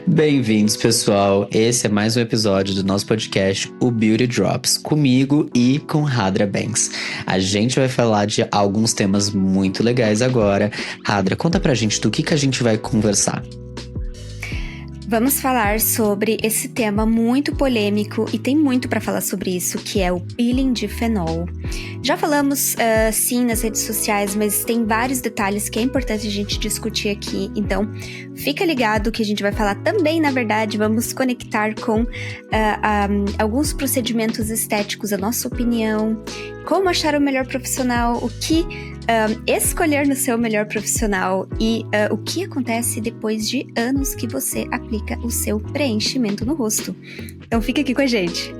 Bem-vindos, pessoal. Esse é mais um episódio do nosso podcast, o Beauty Drops, comigo e com Hadra Banks. A gente vai falar de alguns temas muito legais agora. Hadra, conta pra gente do que a gente vai conversar. Vamos falar sobre esse tema muito polêmico e tem muito para falar sobre isso, que é o peeling de fenol. Já falamos, sim, nas redes sociais, mas tem vários detalhes que é importante a gente discutir aqui. Então, fica ligado que a gente vai falar também, na verdade, vamos conectar com alguns procedimentos estéticos, a nossa opinião, como achar o melhor profissional, o que escolher no seu melhor profissional e o que acontece depois de anos que você aplica o seu preenchimento no rosto. Então fica aqui com a gente.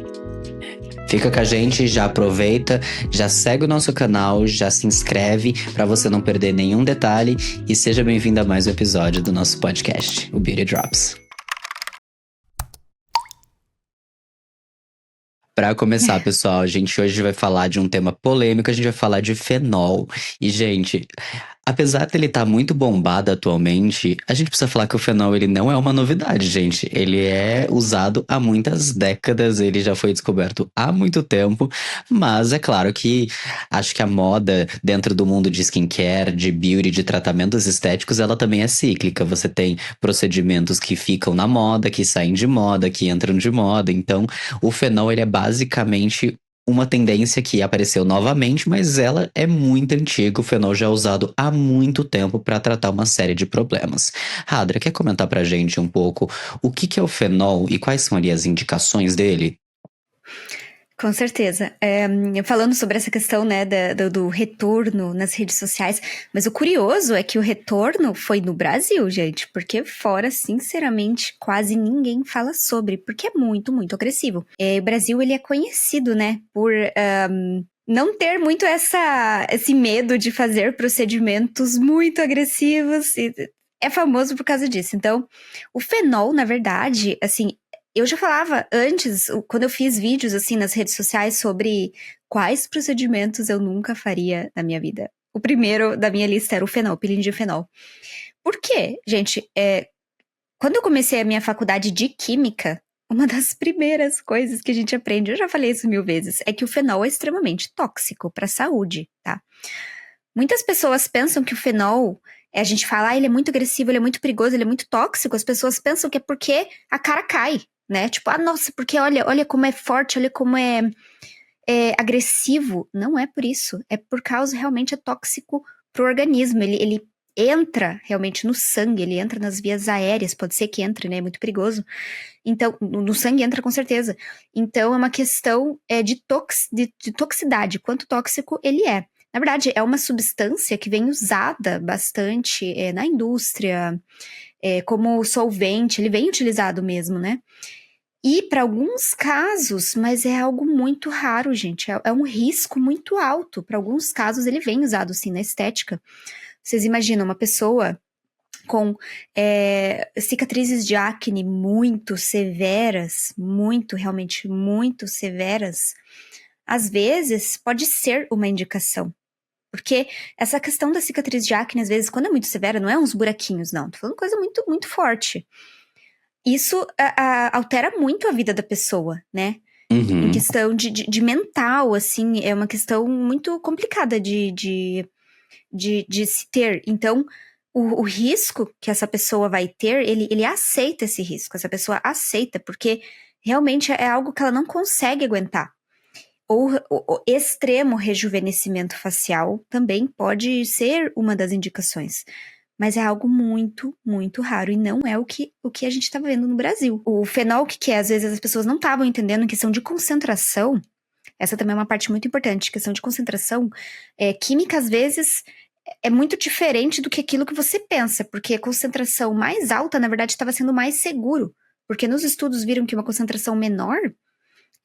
Fica com a gente, já aproveita, já segue o nosso canal, já se inscreve para você não perder nenhum detalhe e seja bem-vindo a mais um episódio do nosso podcast, o Beauty Drops. Para começar, pessoal, a gente hoje vai falar de um tema polêmico, a gente vai falar de fenol. E, gente, apesar dele estar muito bombado atualmente, a gente precisa falar que o fenol ele não é uma novidade, gente. Ele é usado há muitas décadas, ele já foi descoberto há muito tempo, mas é claro que acho que a moda dentro do mundo de skincare, de beauty, de tratamentos estéticos, ela também é cíclica. Você tem procedimentos que ficam na moda, que saem de moda, que entram de moda, então o fenol ele é basicamente uma tendência que apareceu novamente, mas ela é muito antiga. O fenol já é usado há muito tempo para tratar uma série de problemas. Hadra, quer comentar pra gente um pouco o que é o fenol e quais são ali as indicações dele? Com certeza. Falando sobre essa questão, né, do retorno nas redes sociais, mas o curioso é que o retorno foi no Brasil, gente, porque fora, sinceramente, quase ninguém fala sobre, porque é muito, muito agressivo. O Brasil, ele é conhecido, né, por não ter muito esse medo de fazer procedimentos muito agressivos, e é famoso por causa disso. Então, o fenol, na verdade, assim, eu já falava antes, quando eu fiz vídeos assim nas redes sociais sobre quais procedimentos eu nunca faria na minha vida. O primeiro da minha lista era o fenol, peeling de fenol. Por quê? Gente, quando eu comecei a minha faculdade de química, uma das primeiras coisas que a gente aprende, eu já falei isso 1000 vezes, é que o fenol é extremamente tóxico para a saúde, tá? Muitas pessoas pensam que o fenol, a gente fala, ele é muito agressivo, ele é muito perigoso, ele é muito tóxico, as pessoas pensam que é porque a cara cai, né? Tipo, nossa, porque olha como é forte, olha como é agressivo. Não é por isso, é por causa realmente é tóxico pro organismo, ele entra realmente no sangue, ele entra nas vias aéreas, pode ser que entre, né? É muito perigoso. Então, no sangue entra com certeza. Então, é uma questão de toxicidade, quanto tóxico ele é. Na verdade, é uma substância que vem usada bastante na indústria, como solvente, ele vem utilizado mesmo, né? E para alguns casos, mas é algo muito raro, gente, é um risco muito alto. Para alguns casos, ele vem usado sim na estética. Vocês imaginam uma pessoa com cicatrizes de acne muito severas, realmente muito severas, às vezes pode ser uma indicação. Porque essa questão da cicatriz de acne, às vezes, quando é muito severa, não é uns buraquinhos, não. Tô falando coisa muito, muito forte. Isso altera muito a vida da pessoa, né? Em questão de mental, assim, é uma questão muito complicada de se ter. Então, o risco que essa pessoa vai ter, ele aceita esse risco. Essa pessoa aceita, porque realmente é algo que ela não consegue aguentar. Ou o extremo rejuvenescimento facial também pode ser uma das indicações. Mas é algo muito, muito raro e não é o que a gente tá vendo no Brasil. O fenol, o que é? Às vezes as pessoas não estavam entendendo em questão de concentração. Essa também é uma parte muito importante. Questão de concentração. Química, às vezes, é muito diferente do que aquilo que você pensa. Porque a concentração mais alta, na verdade, estava sendo mais seguro. Porque nos estudos viram que uma concentração menor,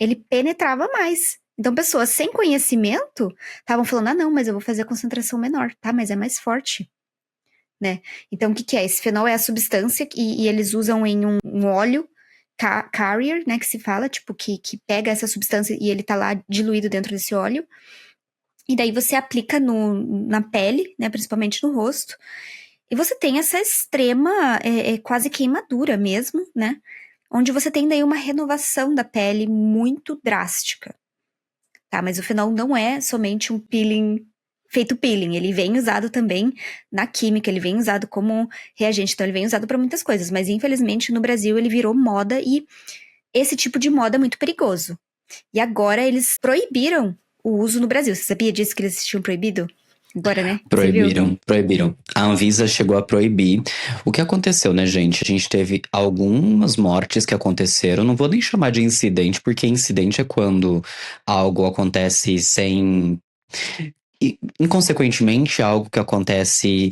ele penetrava mais. Então, pessoas sem conhecimento estavam falando, não, mas eu vou fazer a concentração menor, tá? Mas é mais forte, né? Então, o que é? Esse fenol é a substância e eles usam em um óleo carrier, né, que se fala, tipo, que pega essa substância e ele tá lá diluído dentro desse óleo. E daí você aplica na pele, né, principalmente no rosto. E você tem essa extrema, quase queimadura mesmo, né? Onde você tem daí uma renovação da pele muito drástica. Tá, mas o fenol não é somente um peeling feito peeling, ele vem usado também na química, ele vem usado como reagente, então ele vem usado para muitas coisas, mas infelizmente no Brasil ele virou moda e esse tipo de moda é muito perigoso. E agora eles proibiram o uso no Brasil. Você sabia disso que eles tinham proibido? Agora, né? Você viu? Proibiram. A Anvisa chegou a proibir. O que aconteceu, né, gente? A gente teve algumas mortes que aconteceram. Não vou nem chamar de incidente, porque incidente é quando algo acontece sem. Inconsequentemente, algo que acontece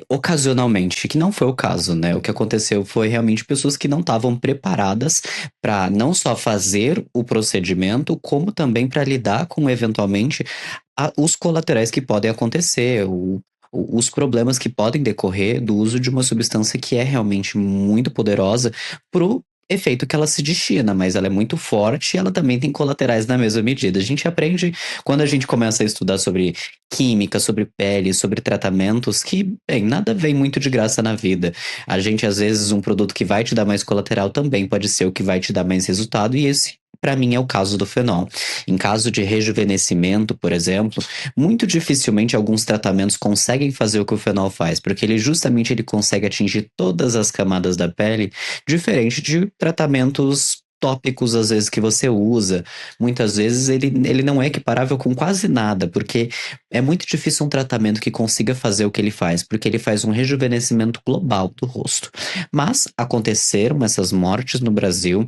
ocasionalmente, que não foi o caso, né? O que aconteceu foi realmente pessoas que não estavam preparadas para não só fazer o procedimento, como também para lidar com, eventualmente, os colaterais que podem acontecer, os problemas que podem decorrer do uso de uma substância que é realmente muito poderosa pro efeito que ela se destina, mas ela é muito forte e ela também tem colaterais na mesma medida. A gente aprende quando a gente começa a estudar sobre química, sobre pele, sobre tratamentos, que, bem, nada vem muito de graça na vida. A gente, às vezes, um produto que vai te dar mais colateral também pode ser o que vai te dar mais resultado, e esse, para mim, é o caso do fenol. Em caso de rejuvenescimento, por exemplo, muito dificilmente alguns tratamentos conseguem fazer o que o fenol faz, porque ele consegue atingir todas as camadas da pele, diferente de tratamentos tópicos, às vezes, que você usa. Muitas vezes ele não é equiparável com quase nada, porque é muito difícil um tratamento que consiga fazer o que ele faz, porque ele faz um rejuvenescimento global do rosto. Mas aconteceram essas mortes no Brasil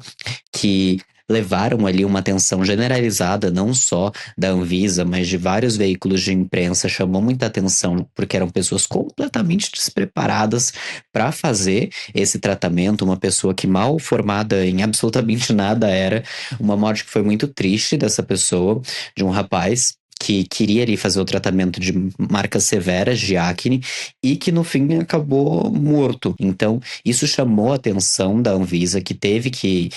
que levaram ali uma atenção generalizada, não só da Anvisa, mas de vários veículos de imprensa, chamou muita atenção, porque eram pessoas completamente despreparadas para fazer esse tratamento, uma pessoa que mal formada em absolutamente nada era, uma morte que foi muito triste dessa pessoa, de um rapaz que queria ali fazer o tratamento de marcas severas de acne e que no fim acabou morto. Então, isso chamou a atenção da Anvisa, que teve que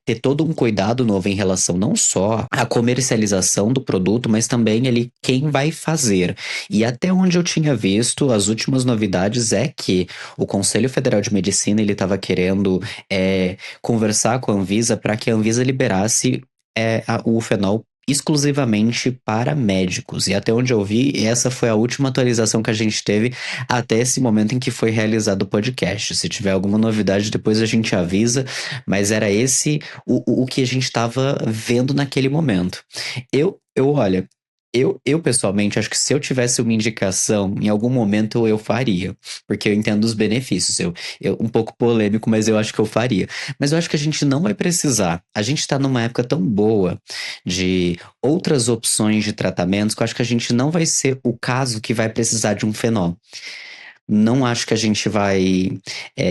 ter todo um cuidado novo em relação não só à comercialização do produto, mas também ali quem vai fazer. E até onde eu tinha visto, as últimas novidades é que o Conselho Federal de Medicina ele estava querendo conversar com a Anvisa para que a Anvisa liberasse o fenol exclusivamente para médicos. E até onde eu vi, essa foi a última atualização que a gente teve até esse momento em que foi realizado o podcast. Se tiver alguma novidade, depois a gente avisa, mas era esse o que a gente estava vendo naquele momento. Olha, eu pessoalmente acho que se eu tivesse uma indicação, em algum momento eu faria, porque eu entendo os benefícios. Um pouco polêmico, mas eu acho que eu faria. Mas eu acho que a gente não vai precisar. A gente está numa época tão boa de outras opções de tratamentos que eu acho que a gente não vai ser o caso que vai precisar de um fenol. Não acho que a gente vai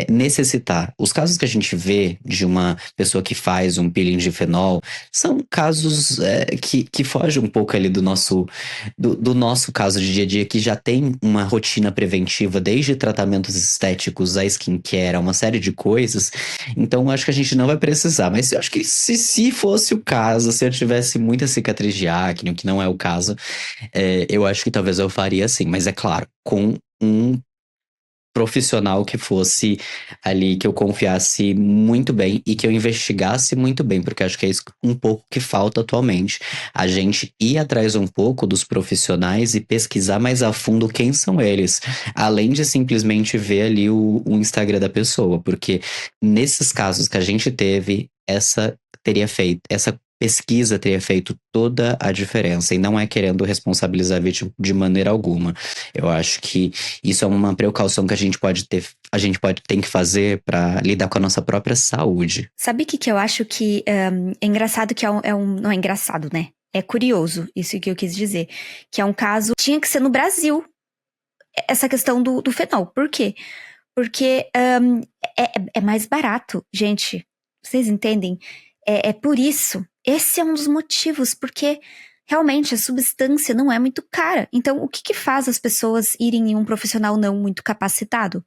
necessitar. Os casos que a gente vê de uma pessoa que faz um peeling de fenol são casos que fogem um pouco ali do nosso caso de dia a dia, que já tem uma rotina preventiva, desde tratamentos estéticos a skincare, a uma série de coisas. Então, acho que a gente não vai precisar. Mas eu acho que se fosse o caso, se eu tivesse muita cicatriz de acne, o que não é o caso, eu acho que talvez eu faria assim. Mas é claro, com um profissional que fosse ali, que eu confiasse muito bem e que eu investigasse muito bem, porque acho que é isso um pouco que falta atualmente. A gente ir atrás um pouco dos profissionais e pesquisar mais a fundo quem são eles, além de simplesmente ver ali o Instagram da pessoa, porque nesses casos que a gente teve, essa pesquisa teria feito toda a diferença, e não é querendo responsabilizar a vítima de maneira alguma. Eu acho que isso é uma precaução que tem que fazer para lidar com a nossa própria saúde. Sabe o que eu acho que é engraçado que não é engraçado, né? É curioso, isso que eu quis dizer. Que é um caso, tinha que ser no Brasil, essa questão do fenol. Por quê? Porque é mais barato, gente. Vocês entendem? É por isso. Esse é um dos motivos, porque realmente a substância não é muito cara. Então, o que faz as pessoas irem em um profissional não muito capacitado?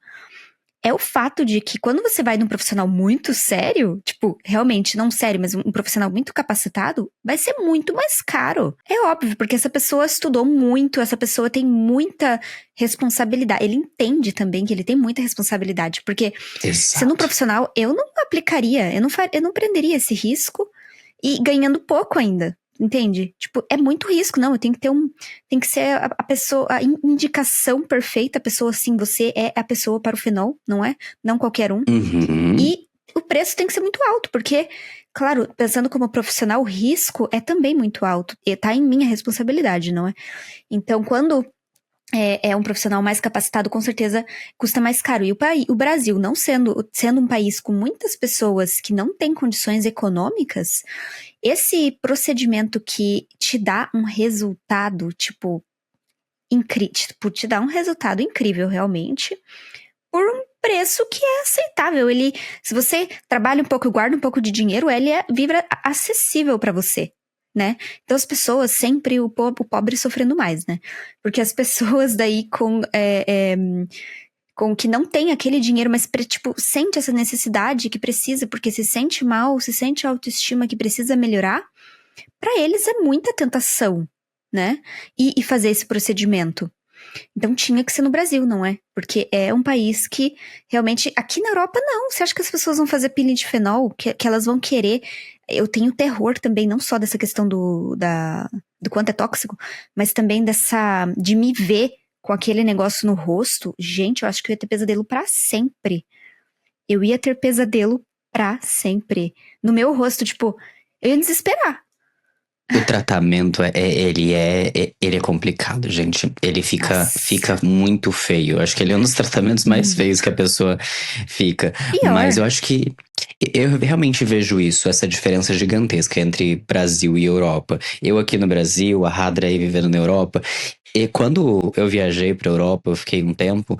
é o fato de que quando você vai num profissional muito sério, tipo, realmente não sério, mas um profissional muito capacitado, vai ser muito mais caro. É óbvio, porque essa pessoa estudou muito, essa pessoa tem muita responsabilidade. Ele entende também que ele tem muita responsabilidade, porque sendo um Exato. profissional, eu não aplicaria, eu não prenderia esse risco e ganhando pouco ainda. Entende? Tipo, é muito risco, não. Tem que ser a pessoa, a indicação perfeita, a pessoa assim, você é a pessoa para o fenol, não é? Não qualquer um. Uhum. E o preço tem que ser muito alto, porque, claro, pensando como profissional, o risco é também muito alto. E tá em minha responsabilidade, não é? Então, quando é um profissional mais capacitado, com certeza custa mais caro. E o Brasil, não sendo um país com muitas pessoas que não têm condições econômicas, esse procedimento que te dá um resultado, tipo, tipo, te dá um resultado incrível, realmente, por um preço que é aceitável. Se você trabalha um pouco e guarda um pouco de dinheiro, ele vira acessível para você, né? Então as pessoas sempre, o pobre sofrendo mais, né? Porque as pessoas daí com que não tem aquele dinheiro, mas tipo, sente essa necessidade que precisa, porque se sente mal, se sente autoestima que precisa melhorar, para eles é muita tentação, né? E fazer esse procedimento. Então tinha que ser no Brasil, não é? Porque é um país que realmente. Aqui na Europa, não. Você acha que as pessoas vão fazer peeling de fenol? Que elas vão querer. Eu tenho terror também, não só dessa questão do quanto é tóxico, mas também dessa. De me ver com aquele negócio no rosto. Gente, eu acho que eu ia ter pesadelo pra sempre. Eu ia ter pesadelo pra sempre. No meu rosto, tipo, eu ia desesperar. O tratamento ele é complicado, gente. Ele fica Nossa. muito feio. Eu acho que ele é um dos tratamentos mais feios Muito. que a pessoa fica. Mas Pior. eu acho que eu realmente vejo isso, essa diferença gigantesca entre Brasil e Europa. Eu aqui no Brasil, a Hadra aí vivendo na Europa. E quando eu viajei para Europa, eu fiquei um tempo.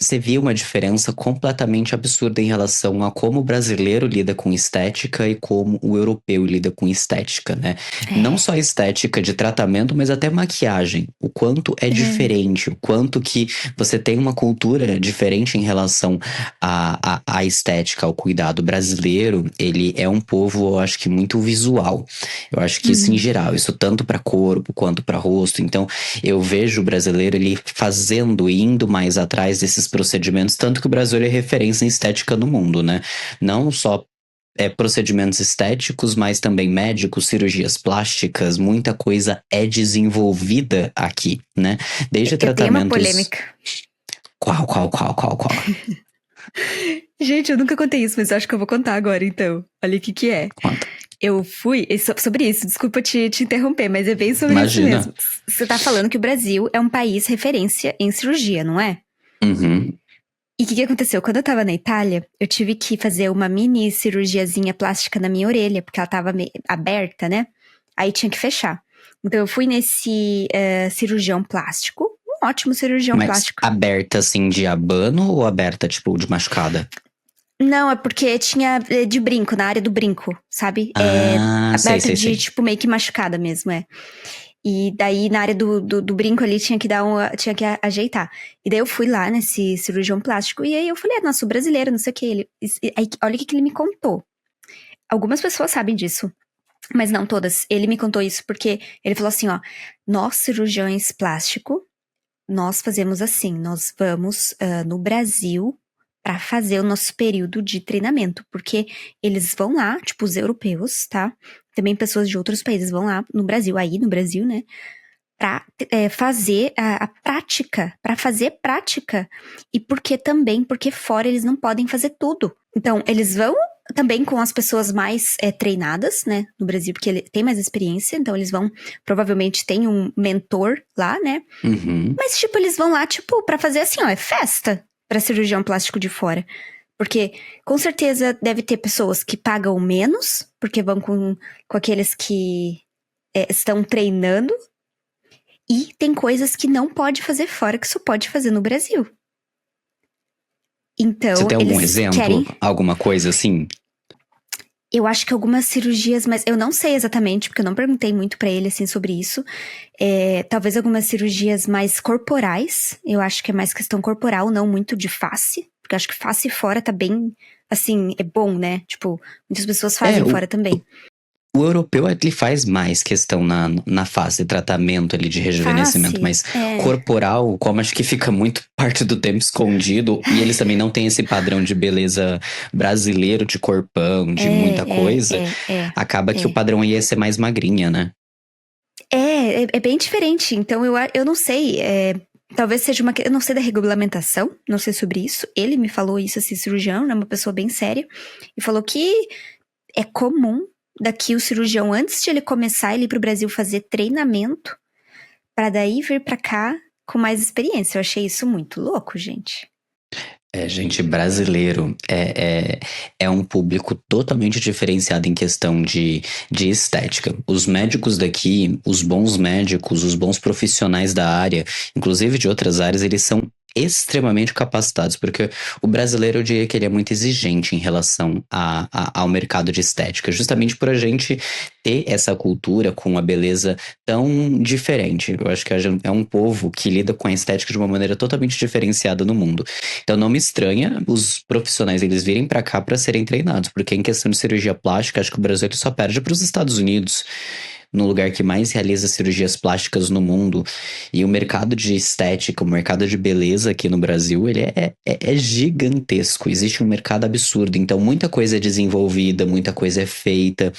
Você via uma diferença completamente absurda em relação a como o brasileiro lida com estética e como o europeu lida com estética, né? Não É. só estética de tratamento, mas até maquiagem. O quanto é É. diferente, o quanto que você tem uma cultura diferente em relação à estética, ao cuidado. O brasileiro, ele é um povo, eu acho que muito visual. Eu acho que isso em Uhum. geral, isso tanto para corpo quanto para rosto. Então, eu vejo o brasileiro ele fazendo e indo mais atrás desses procedimentos, tanto que o Brasil é referência em estética no mundo, né? Não só procedimentos estéticos, mas também médicos, cirurgias plásticas, muita coisa é desenvolvida aqui, né? Desde Eu tenho uma tratamentos. polêmica. Qual? Gente, eu nunca contei isso, mas eu acho que eu vou contar agora, então. Olha o que é. Conta. Eu fui. Sobre isso, desculpa te interromper, mas é bem sobre isso Imagina. mesmo. Você tá falando que o Brasil é um país referência em cirurgia, não é? Uhum. E o que aconteceu? Quando eu tava na Itália, eu tive que fazer uma mini cirurgiazinha plástica na minha orelha, porque ela tava aberta, né? Aí tinha que fechar. Então eu fui nesse cirurgião plástico, um ótimo cirurgião Mas plástico. aberta assim de abano ou aberta tipo de machucada? Não, é porque tinha de brinco, na área do brinco, sabe? É Ah, sei, aberta sei, de, sei. tipo, meio que machucada mesmo, é. E daí, na área do brinco ali, tinha que tinha que ajeitar. E daí eu fui lá nesse cirurgião plástico, e aí eu falei, nossa, sou brasileira, não sei o que. Aí, olha o que ele me contou. Algumas pessoas sabem disso, mas não todas. Ele me contou isso porque ele falou assim, ó, nós cirurgiões plástico, nós fazemos assim, nós vamos no Brasil para fazer o nosso período de treinamento, porque eles vão lá, tipo os europeus, tá? Também pessoas de outros países vão lá no Brasil, aí no Brasil, né? Pra fazer a prática, para fazer prática. E porque fora eles não podem fazer tudo. Então, eles vão também com as pessoas mais treinadas, né, no Brasil, porque ele tem mais experiência, então eles vão, provavelmente tem um mentor lá, né, Uhum. mas, tipo, eles vão lá, tipo, pra fazer assim, ó, é festa pra cirurgião plástico de fora. Porque, com certeza, deve ter pessoas que pagam menos, porque vão com aqueles que estão treinando. E tem coisas que não pode fazer fora, que só pode fazer no Brasil. Você Então, tem algum eles exemplo? querem. Alguma coisa assim? Eu acho que algumas cirurgias, mas eu não sei exatamente, porque eu não perguntei muito pra ele assim sobre isso. Talvez algumas cirurgias mais corporais. Eu acho que é mais questão corporal, não muito de face. Porque eu acho que face fora tá bem, assim, é bom, né? Tipo, muitas pessoas É, fazem fora também. o europeu, ele faz mais questão na fase de tratamento ali de rejuvenescimento, Face, mas corporal, como acho que fica muito parte do tempo escondido, e eles também não têm esse padrão de beleza brasileiro, de corpão, de muita coisa, acaba que o padrão ia ser mais magrinha, né? É bem diferente. Então, eu não sei. Talvez seja uma. Eu não sei da regulamentação, não sei sobre isso. Ele me falou isso, esse cirurgião, né? Uma pessoa bem séria. E falou que é comum daqui o cirurgião, antes de ele começar, ele ir pro Brasil fazer treinamento, pra daí vir pra cá com mais experiência. Eu achei isso muito louco, gente. Gente, brasileiro é um público totalmente diferenciado em questão de estética. Os médicos daqui, os bons médicos, os bons profissionais da área, inclusive de outras áreas, eles são extremamente capacitados, porque o brasileiro, eu diria que ele é muito exigente em relação ao mercado de estética, justamente por a gente ter essa cultura com a beleza tão diferente. Eu acho que é um povo que lida com a estética de uma maneira totalmente diferenciada no mundo. Então não me estranha os profissionais eles virem para cá para serem treinados, porque em questão de cirurgia plástica, acho que o Brasil ele só perde para os Estados Unidos, no lugar que mais realiza cirurgias plásticas no mundo. E o mercado de estética, o mercado de beleza aqui no Brasil, ele é gigantesco. Existe um mercado absurdo. Então, muita coisa é desenvolvida, muita coisa é feita.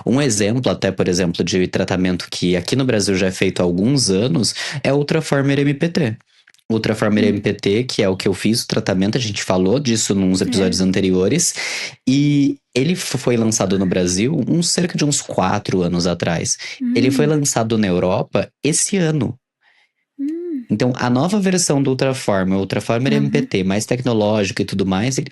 Um exemplo, até, por exemplo, de tratamento que aqui no Brasil já é feito há alguns anos, é o Ultraformer MPT. Ultraformer MPT, que é o que eu fiz o tratamento, a gente falou disso nos episódios anteriores, e ele foi lançado no Brasil cerca de uns 4 anos atrás. Ele foi lançado na Europa esse ano. Então, a nova versão do Ultraformer, o Ultraformer MPT, mais tecnológico e tudo mais, ele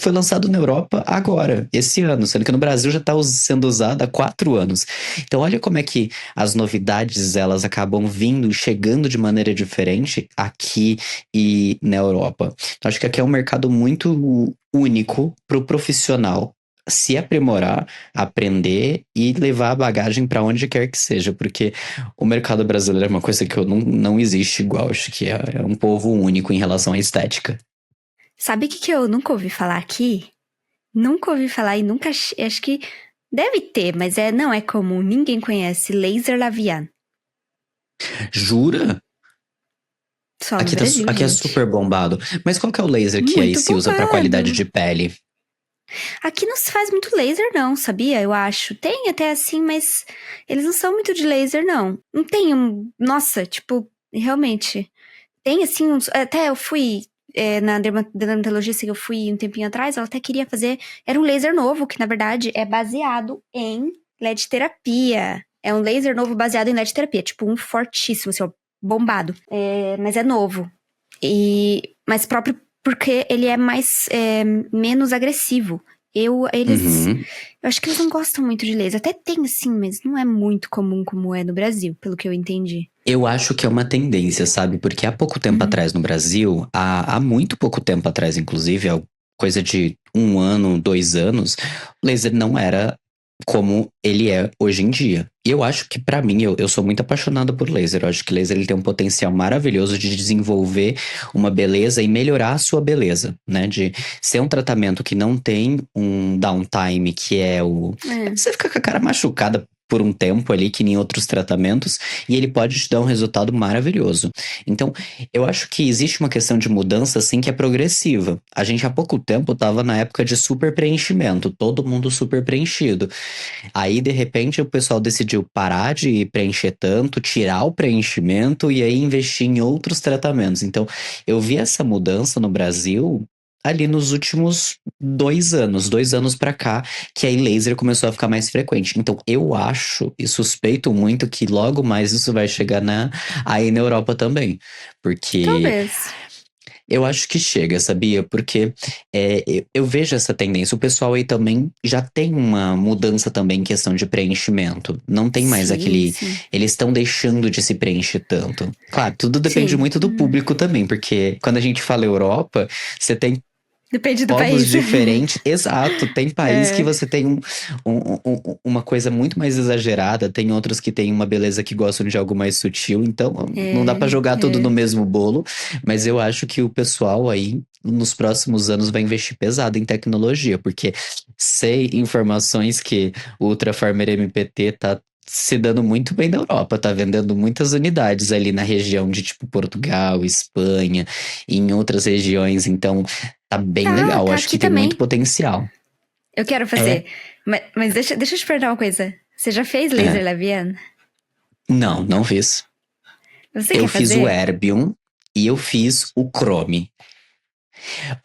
foi lançado na Europa agora, esse ano, sendo que no Brasil já está sendo usado há 4 anos. Então olha como é que as novidades elas acabam vindo, chegando de maneira diferente aqui e na Europa. Então acho que aqui é um mercado muito único para o profissional se aprimorar, aprender e levar a bagagem para onde quer que seja, porque o mercado brasileiro é uma coisa que não existe igual, acho que é um povo único em relação à estética. Sabe o que eu nunca ouvi falar aqui? Nunca ouvi falar e nunca. Acho que deve ter, mas não é comum. Ninguém conhece laser labial. Jura? Só no Brasil, Aqui é gente. super bombado. Mas qual que é o laser que aí Muito se usa pra bombado. qualidade de pele? Aqui não se faz muito laser, não, sabia? Eu acho. Tem até assim, mas eles não são muito de laser, não. Não tem um. Nossa, tipo, realmente. Tem assim uns. Até eu fui na dermatologista que eu fui um tempinho atrás, ela até queria fazer. Era um laser novo, que na verdade é baseado em LED terapia. É um laser novo baseado em LED terapia. Tipo, um fortíssimo, assim, ó, bombado. Mas é novo. Mas próprio porque ele é menos agressivo. Eu acho que eles não gostam muito de laser. Até tem assim, mas não é muito comum como é no Brasil, pelo que eu entendi. Eu acho que é uma tendência, sabe? Porque há pouco tempo atrás no Brasil, há muito pouco tempo atrás, inclusive, coisa de 1 ano, 2 anos, o laser não era como ele é hoje em dia. E eu acho que pra mim, eu sou muito apaixonado por laser. Eu acho que laser ele tem um potencial maravilhoso de desenvolver uma beleza e melhorar a sua beleza, né? De ser um tratamento que não tem um downtime, que é você fica com a cara machucada por um tempo ali, que nem outros tratamentos, e ele pode te dar um resultado maravilhoso. Então, eu acho que existe uma questão de mudança, assim, que é progressiva. A gente há pouco tempo tava na época de super preenchimento, todo mundo super preenchido. Aí, de repente, o pessoal decidiu parar de preencher tanto, tirar o preenchimento e aí investir em outros tratamentos. Então, eu vi essa mudança no Brasil ali nos últimos 2 anos pra cá, que aí laser começou a ficar mais frequente. Então, eu acho e suspeito muito que logo mais isso vai chegar aí na Europa também. Porque Talvez. eu acho que chega, sabia? Porque eu vejo essa tendência. O pessoal aí também já tem uma mudança também em questão de preenchimento. Não tem mais aquele. Sim. Eles estão deixando de se preencher tanto. Claro, tudo depende Sim. muito do público também, porque quando a gente fala Europa, você tem Depende do povos país. diferentes. Exato, tem país que É, você tem uma coisa muito mais exagerada, tem outros que têm uma beleza que gostam de algo mais sutil, então não dá pra é, jogar tudo no é. mesmo bolo, mas eu acho que o pessoal aí nos próximos anos vai investir pesado em tecnologia, porque sei informações que o Ultra Farmer MPT tá se dando muito bem na Europa, tá vendendo muitas unidades ali na região de tipo Portugal, Espanha, e em outras regiões, então tá bem Tá, legal, tá acho aqui que tem muito também. potencial. Eu quero É, fazer. Mas deixa eu te perguntar uma coisa. Você já fez laser é. labiano? Não, não fiz. Você Eu quer fiz o fazer? Erbium e eu fiz o Chrome.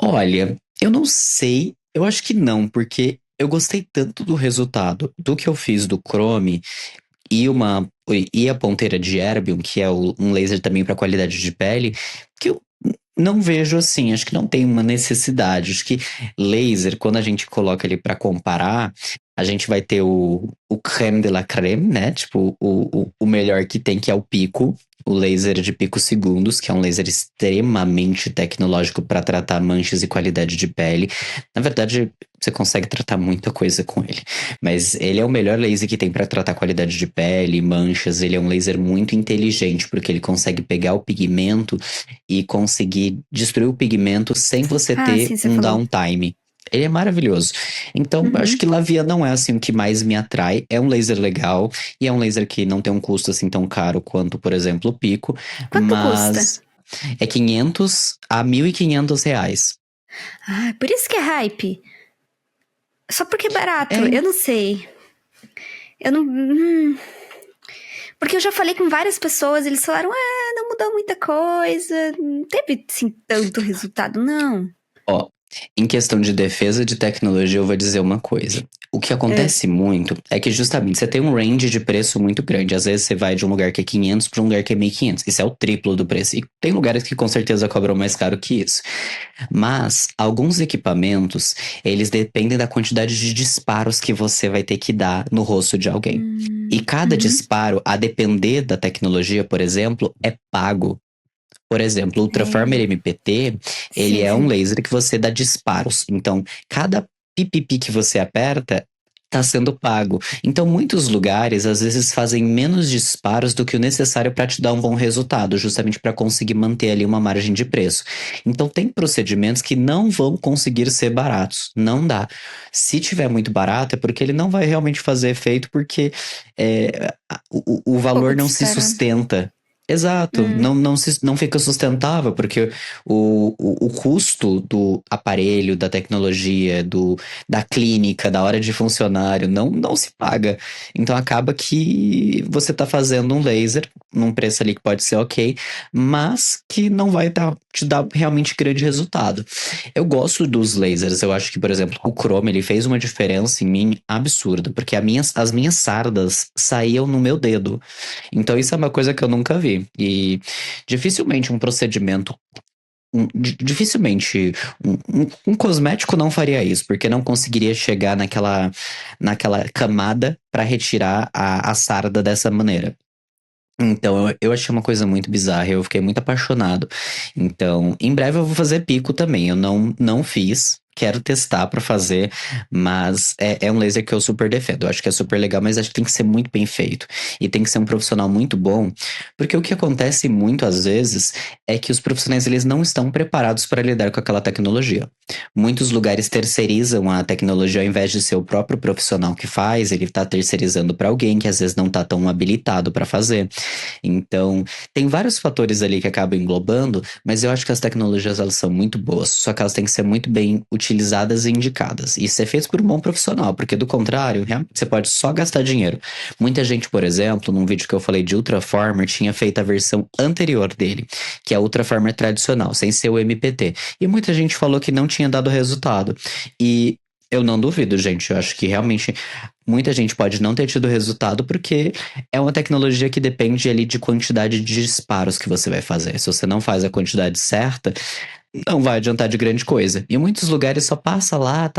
Olha, eu não sei, eu acho que não, porque eu gostei tanto do resultado do que eu fiz do Chrome e a ponteira de Erbium, que é um laser também para qualidade de pele, que eu não vejo assim, acho que não tem uma necessidade. Acho que laser, quando a gente coloca ele para comparar, a gente vai ter o creme de la creme, né? Tipo, o melhor que tem, que é o pico, o laser de pico segundos, que é um laser extremamente tecnológico para tratar manchas e qualidade de pele. Na verdade, você consegue tratar muita coisa com ele. Mas ele é o melhor laser que tem para tratar qualidade de pele, manchas. Ele é um laser muito inteligente, porque ele consegue pegar o pigmento e conseguir destruir o pigmento sem você Ah, ter sim, você um falou. downtime. Ele é maravilhoso. Então, eu acho Uhum. que Lavia não é assim o que mais me atrai. É um laser legal e é um laser que não tem um custo assim tão caro quanto, por exemplo, o Pico, Quanto custa? mas é 500 a 1.500 reais. Ah, por isso que é hype. Só porque é barato. É, Eu não sei. Eu não. Porque eu já falei com várias pessoas, eles falaram, não mudou muita coisa, não teve assim tanto resultado, não. ó, em questão de defesa de tecnologia, eu vou dizer uma coisa. O que É. acontece muito é que justamente você tem um range de preço muito grande. Às vezes você vai de um lugar que é 500 para um lugar que é 1.500. Isso é o triplo do preço. E tem lugares que com certeza cobram mais caro que isso. Mas alguns equipamentos, eles dependem da quantidade de disparos que você vai ter que dar no rosto de alguém. E cada Uhum. disparo, a depender da tecnologia, por exemplo, é pago. Por exemplo, o Ultrafarmer É. MPT, ele Sim, é um sim. laser que você dá disparos. Então, cada pipipi que você aperta está sendo pago. Então, muitos lugares às vezes fazem menos disparos do que o necessário para te dar um bom resultado, justamente para conseguir manter ali uma margem de preço. Então, tem procedimentos que não vão conseguir ser baratos. Não dá. Se tiver muito barato, é porque ele não vai realmente fazer efeito, porque o Pouco valor não se dispara. sustenta. Exato, Hum. não fica sustentável, porque o custo do aparelho, da tecnologia, da clínica, da hora de funcionário, não se paga. Então acaba que você está fazendo um laser num preço ali que pode ser ok, mas que não vai te dar realmente grande resultado. Eu gosto dos lasers, eu acho que, por exemplo, o Chrome, ele fez uma diferença em mim absurda, porque as minhas sardas saíam no meu dedo. Então isso é uma coisa que eu nunca vi. E dificilmente um procedimento, dificilmente um cosmético não faria isso, porque não conseguiria chegar naquela camada para retirar a sarda dessa maneira. Então, eu achei uma coisa muito bizarra, eu fiquei muito apaixonado. Então, em breve eu vou fazer pico também. Eu não fiz, quero testar pra fazer, mas é um laser que eu super defendo. Eu acho que é super legal, mas acho que tem que ser muito bem feito. E tem que ser um profissional muito bom, porque o que acontece muito às vezes é que os profissionais eles não estão preparados para lidar com aquela tecnologia. Muitos lugares terceirizam a tecnologia ao invés de ser o próprio profissional que faz, ele está terceirizando para alguém que às vezes não está tão habilitado para fazer. Então, tem vários fatores ali que acabam englobando, mas eu acho que as tecnologias elas são muito boas, só que elas têm que ser muito bem utilizadas e indicadas. E ser feito por um bom profissional, porque do contrário, realmente você pode só gastar dinheiro. Muita gente, por exemplo, num vídeo que eu falei de Ultraformer, tinha feito a versão anterior dele, que é a Ultraformer tradicional, sem ser o MPT. E muita gente falou que não tinha dado resultado. E eu não duvido, gente. Eu acho que realmente muita gente pode não ter tido resultado porque é uma tecnologia que depende ali de quantidade de disparos que você vai fazer. Se você não faz a quantidade certa, não vai adiantar de grande coisa. E muitos lugares só passa lá,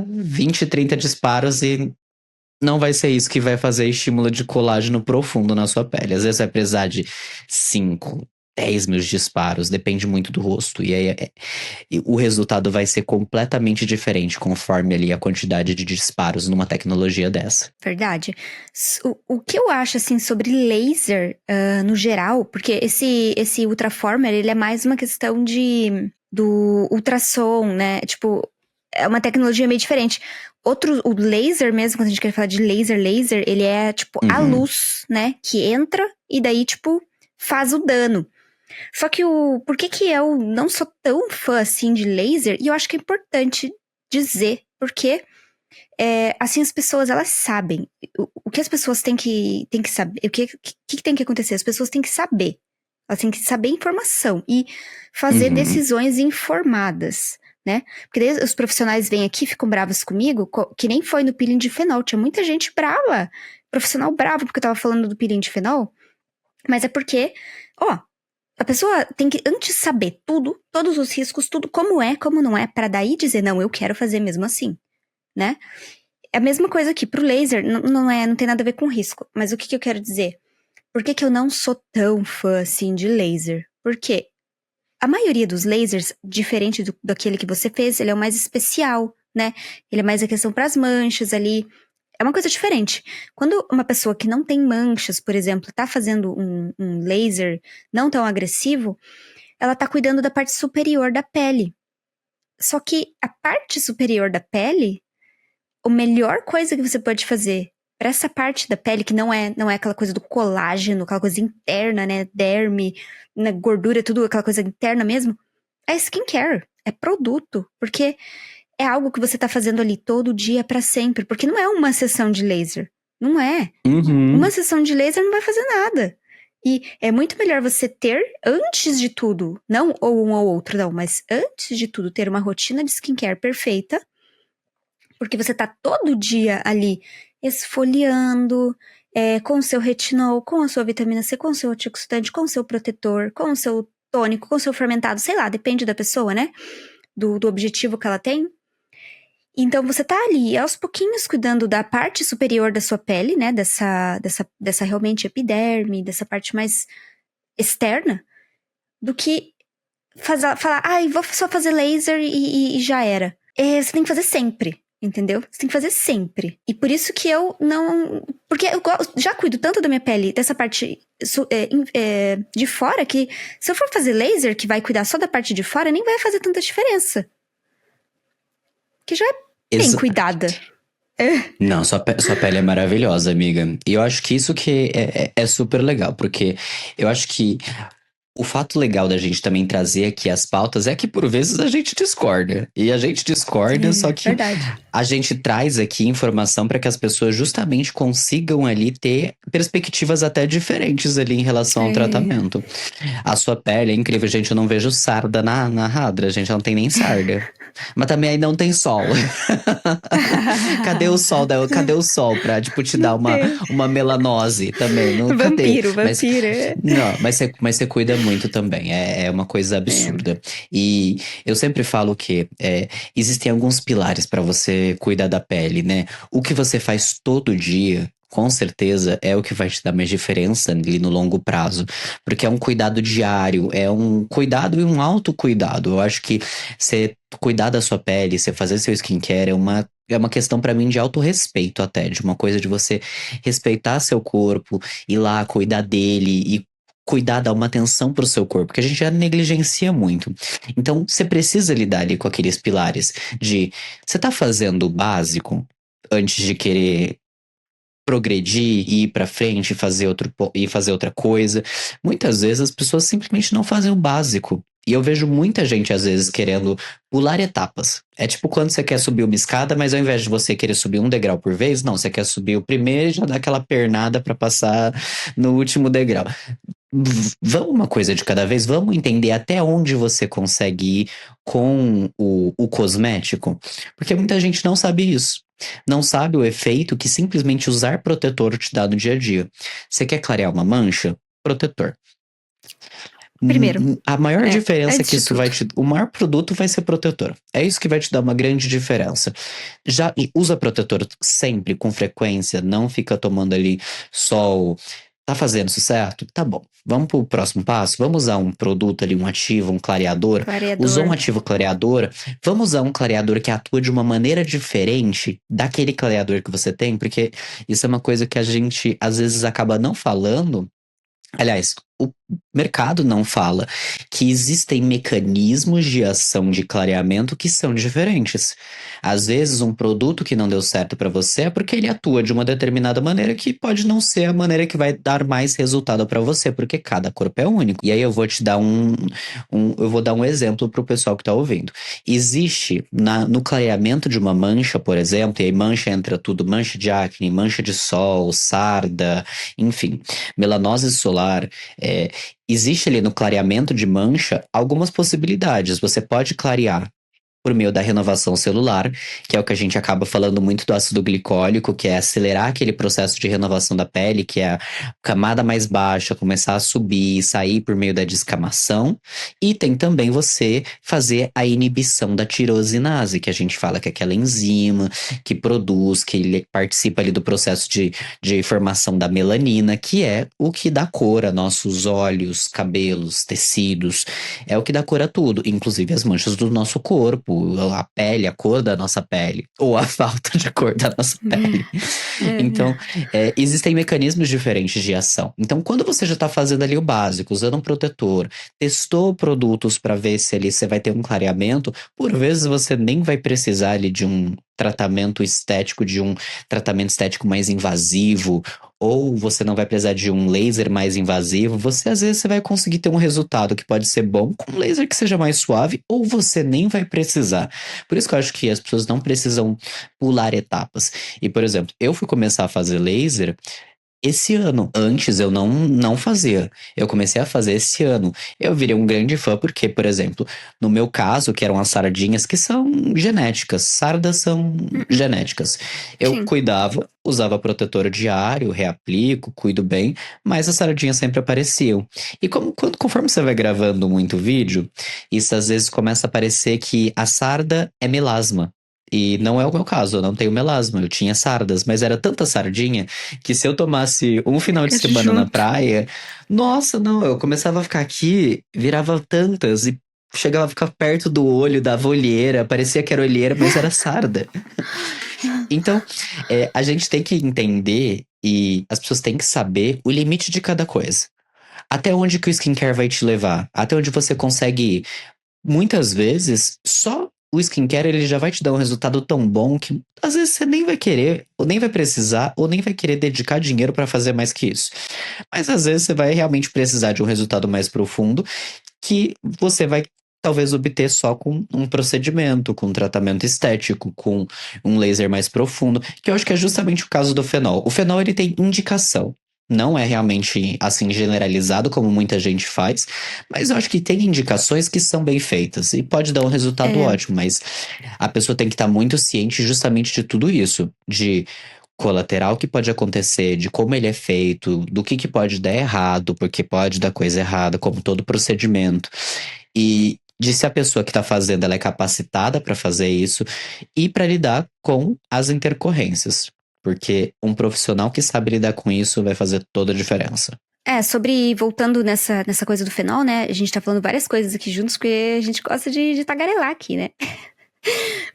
20, 30 disparos e não vai ser isso que vai fazer estímulo de colágeno profundo na sua pele. Às vezes vai precisar de 5. 10 mil disparos, depende muito do rosto. E aí e o resultado vai ser completamente diferente conforme ali a quantidade de disparos numa tecnologia dessa. Verdade. O que eu acho, assim, sobre laser, no geral, porque esse Ultraformer, ele é mais uma questão do ultrassom, né? Tipo, é uma tecnologia meio diferente. O laser mesmo, quando a gente quer falar de laser, ele é, tipo, a Uhum, luz, né? Que entra e daí, tipo, faz o dano. Só que por que que eu não sou tão fã, assim, de laser? E eu acho que é importante dizer, porque assim, as pessoas, elas sabem. O que as pessoas têm que saber. O que tem que acontecer? As pessoas têm que saber. Elas têm que saber informação e fazer uhum. decisões informadas, né? Porque daí os profissionais vêm aqui, ficam bravos comigo, que nem foi no peeling de fenol. Tinha muita gente brava, profissional bravo, porque eu tava falando do peeling de fenol. Mas é porque, ó, a pessoa tem que antes saber tudo, todos os riscos, tudo como é, como não é, para daí dizer, não, eu quero fazer mesmo assim, né? É a mesma coisa aqui, pro laser, não tem nada a ver com risco. Mas o que eu quero dizer? Por que eu não sou tão fã, assim, de laser? Porque a maioria dos lasers, diferente daquele que você fez, ele é o mais especial, né? Ele é mais a questão pras manchas ali. É uma coisa diferente. Quando uma pessoa que não tem manchas, por exemplo, tá fazendo um laser não tão agressivo, ela tá cuidando da parte superior da pele. Só que a parte superior da pele, a melhor coisa que você pode fazer para essa parte da pele, que não é aquela coisa do colágeno, aquela coisa interna, né? Derme, né, gordura, tudo aquela coisa interna mesmo, é skincare, é produto. Porque é algo que você tá fazendo ali todo dia para sempre. Porque não é uma sessão de laser. Não é. Uma Uhum. sessão de laser não vai fazer nada. E é muito melhor você ter, antes de tudo, não ou um ou outro, não, mas antes de tudo, ter uma rotina de skincare perfeita, porque você tá todo dia ali esfoliando, com o seu retinol, com a sua vitamina C, com o seu antioxidante, com o seu protetor, com o seu tônico, com o seu fermentado, sei lá, depende da pessoa, né? Do objetivo que ela tem. Então você tá ali aos pouquinhos cuidando da parte superior da sua pele, né? Dessa realmente epiderme, dessa parte mais externa, do que falar, ai, vou só fazer laser e já era. Você tem que fazer sempre, entendeu? Você tem que fazer sempre. E por isso que eu não. Porque eu já cuido tanto da minha pele, dessa parte de fora, que se eu for fazer laser, que vai cuidar só da parte de fora, nem vai fazer tanta diferença. Que já é bem Exa- cuidada. Não, sua pele é maravilhosa, amiga. E eu acho que isso que é super legal, porque eu acho que o fato legal da gente também trazer aqui as pautas é que por vezes a gente discorda. E a gente discorda, só que Verdade. a gente traz aqui informação para que as pessoas justamente consigam ali ter perspectivas até diferentes ali em relação ao É. tratamento. A sua pele é incrível, gente. Eu não vejo sarda na Radra, gente. Ela não tem nem sarda. Mas também aí não tem sol. Cadê o sol? Cadê o sol pra, tipo, te Não dar tem. uma melanose também? Não, cadê? Vampiro, Mas, vampiro. não, mas você cuida muito também. É uma coisa É. absurda. E eu sempre falo que existem alguns pilares pra você cuidar da pele, né? O que você faz todo dia. Com certeza é o que vai te dar mais diferença ali no longo prazo, porque é um cuidado diário, é um cuidado e um autocuidado. Eu acho que você cuidar da sua pele, você fazer seu skincare é uma questão pra mim de autorrespeito até, de uma coisa de você respeitar seu corpo, ir lá cuidar dele e cuidar, dar uma atenção pro seu corpo, que a gente já negligencia muito. Então, você precisa lidar ali com aqueles pilares de você tá fazendo o básico antes de querer progredir e ir pra frente e fazer outra coisa. Muitas vezes as pessoas simplesmente não fazem o básico. E eu vejo muita gente, às vezes, querendo pular etapas. É tipo quando você quer subir uma escada, mas ao invés de você querer subir um degrau por vez, não, você quer subir o primeiro e já dar aquela pernada pra passar no último degrau. Vamos uma coisa de cada vez, vamos entender até onde você consegue ir com o cosmético, porque muita gente não sabe isso. Não sabe o efeito que simplesmente usar protetor te dá no dia a dia. Você quer clarear uma mancha? Protetor. Primeiro, A maior diferença antes que de isso tudo. vai te. O maior produto vai ser protetor. É isso que vai te dar uma grande diferença. Já usa protetor sempre, com frequência, não fica tomando ali sol. Tá fazendo isso certo? Tá bom. Vamos pro próximo passo? Vamos usar um produto ali, um ativo, um clareador. Usou um Clareador. ativo clareador, vamos usar um clareador que atua de uma maneira diferente daquele clareador que você tem, porque isso é uma coisa que a gente às vezes acaba não falando. Aliás, o mercado não fala que existem mecanismos de ação de clareamento que são diferentes. Às vezes, um produto que não deu certo para você é porque ele atua de uma determinada maneira que pode não ser a maneira que vai dar mais resultado para você, porque cada corpo é único. E aí eu vou te dar eu vou dar um exemplo para o pessoal que está ouvindo. Existe no clareamento de uma mancha, por exemplo, e aí mancha entra tudo, mancha de acne, mancha de sol, sarda, enfim, melanose solar. Existe ali no clareamento de mancha algumas possibilidades. Você pode clarear por meio da renovação celular, que é o que a gente acaba falando muito do ácido glicólico, que é acelerar aquele processo de renovação da pele, que é a camada mais baixa começar a subir e sair por meio da descamação. E tem também você fazer a inibição da tirosinase, que a gente fala que é aquela enzima que produz, que ele participa ali do processo de formação da melanina, que é o que dá cor a nossos olhos, cabelos, tecidos. É o que dá cor a tudo, inclusive as manchas do nosso corpo, a pele, a cor da nossa pele, ou a falta de cor da nossa pele. Então, existem mecanismos diferentes de ação. Então, quando você já está fazendo ali o básico, usando um protetor, testou produtos para ver se ali você vai ter um clareamento, por vezes você nem vai precisar ali de um tratamento estético, de um tratamento estético mais invasivo, ou você não vai precisar de um laser mais invasivo, você às vezes você vai conseguir ter um resultado que pode ser bom com um laser que seja mais suave, ou você nem vai precisar. Por isso que eu acho que as pessoas não precisam pular etapas. E, por exemplo, eu fui começar a fazer laser esse ano. Antes eu não fazia. Eu comecei a fazer esse ano. Eu virei um grande fã porque, por exemplo, no meu caso, que eram as sardinhas que são genéticas, sardas são genéticas. Eu Sim. cuidava, usava protetor diário, reaplico, cuido bem, mas as sardinhas sempre apareciam. E conforme você vai gravando muito vídeo, isso às vezes começa a parecer que a sarda é melasma. E não é o meu caso, eu não tenho melasma, eu tinha sardas, mas era tanta sardinha que se eu tomasse um final de Fica semana na junto. praia, nossa, não, eu começava a ficar aqui, virava tantas e chegava a ficar perto do olho, dava olheira, parecia que era olheira, mas era sarda. Então, a gente tem que entender e as pessoas têm que saber o limite de cada coisa. Até onde que o skincare vai te levar? Até onde você consegue ir? Muitas vezes, só o skincare ele já vai te dar um resultado tão bom que às vezes você nem vai querer, ou nem vai precisar, ou nem vai querer dedicar dinheiro para fazer mais que isso. Mas às vezes você vai realmente precisar de um resultado mais profundo que você vai talvez obter só com um procedimento, com um tratamento estético, com um laser mais profundo, que eu acho que é justamente o caso do fenol. O fenol ele tem indicação. Não é realmente assim generalizado como muita gente faz, mas eu acho que tem indicações que são bem feitas e pode dar um resultado É, ótimo, mas a pessoa tem que estar muito ciente justamente de tudo isso, de colateral que pode acontecer, de como ele é feito, do que pode dar errado, porque pode dar coisa errada, como todo procedimento. E de se a pessoa que está fazendo ela é capacitada para fazer isso e para lidar com as intercorrências. Porque um profissional que sabe lidar com isso vai fazer toda a diferença. voltando nessa coisa do fenol, né? A gente tá falando várias coisas aqui juntos, porque a gente gosta de tagarelar aqui, né?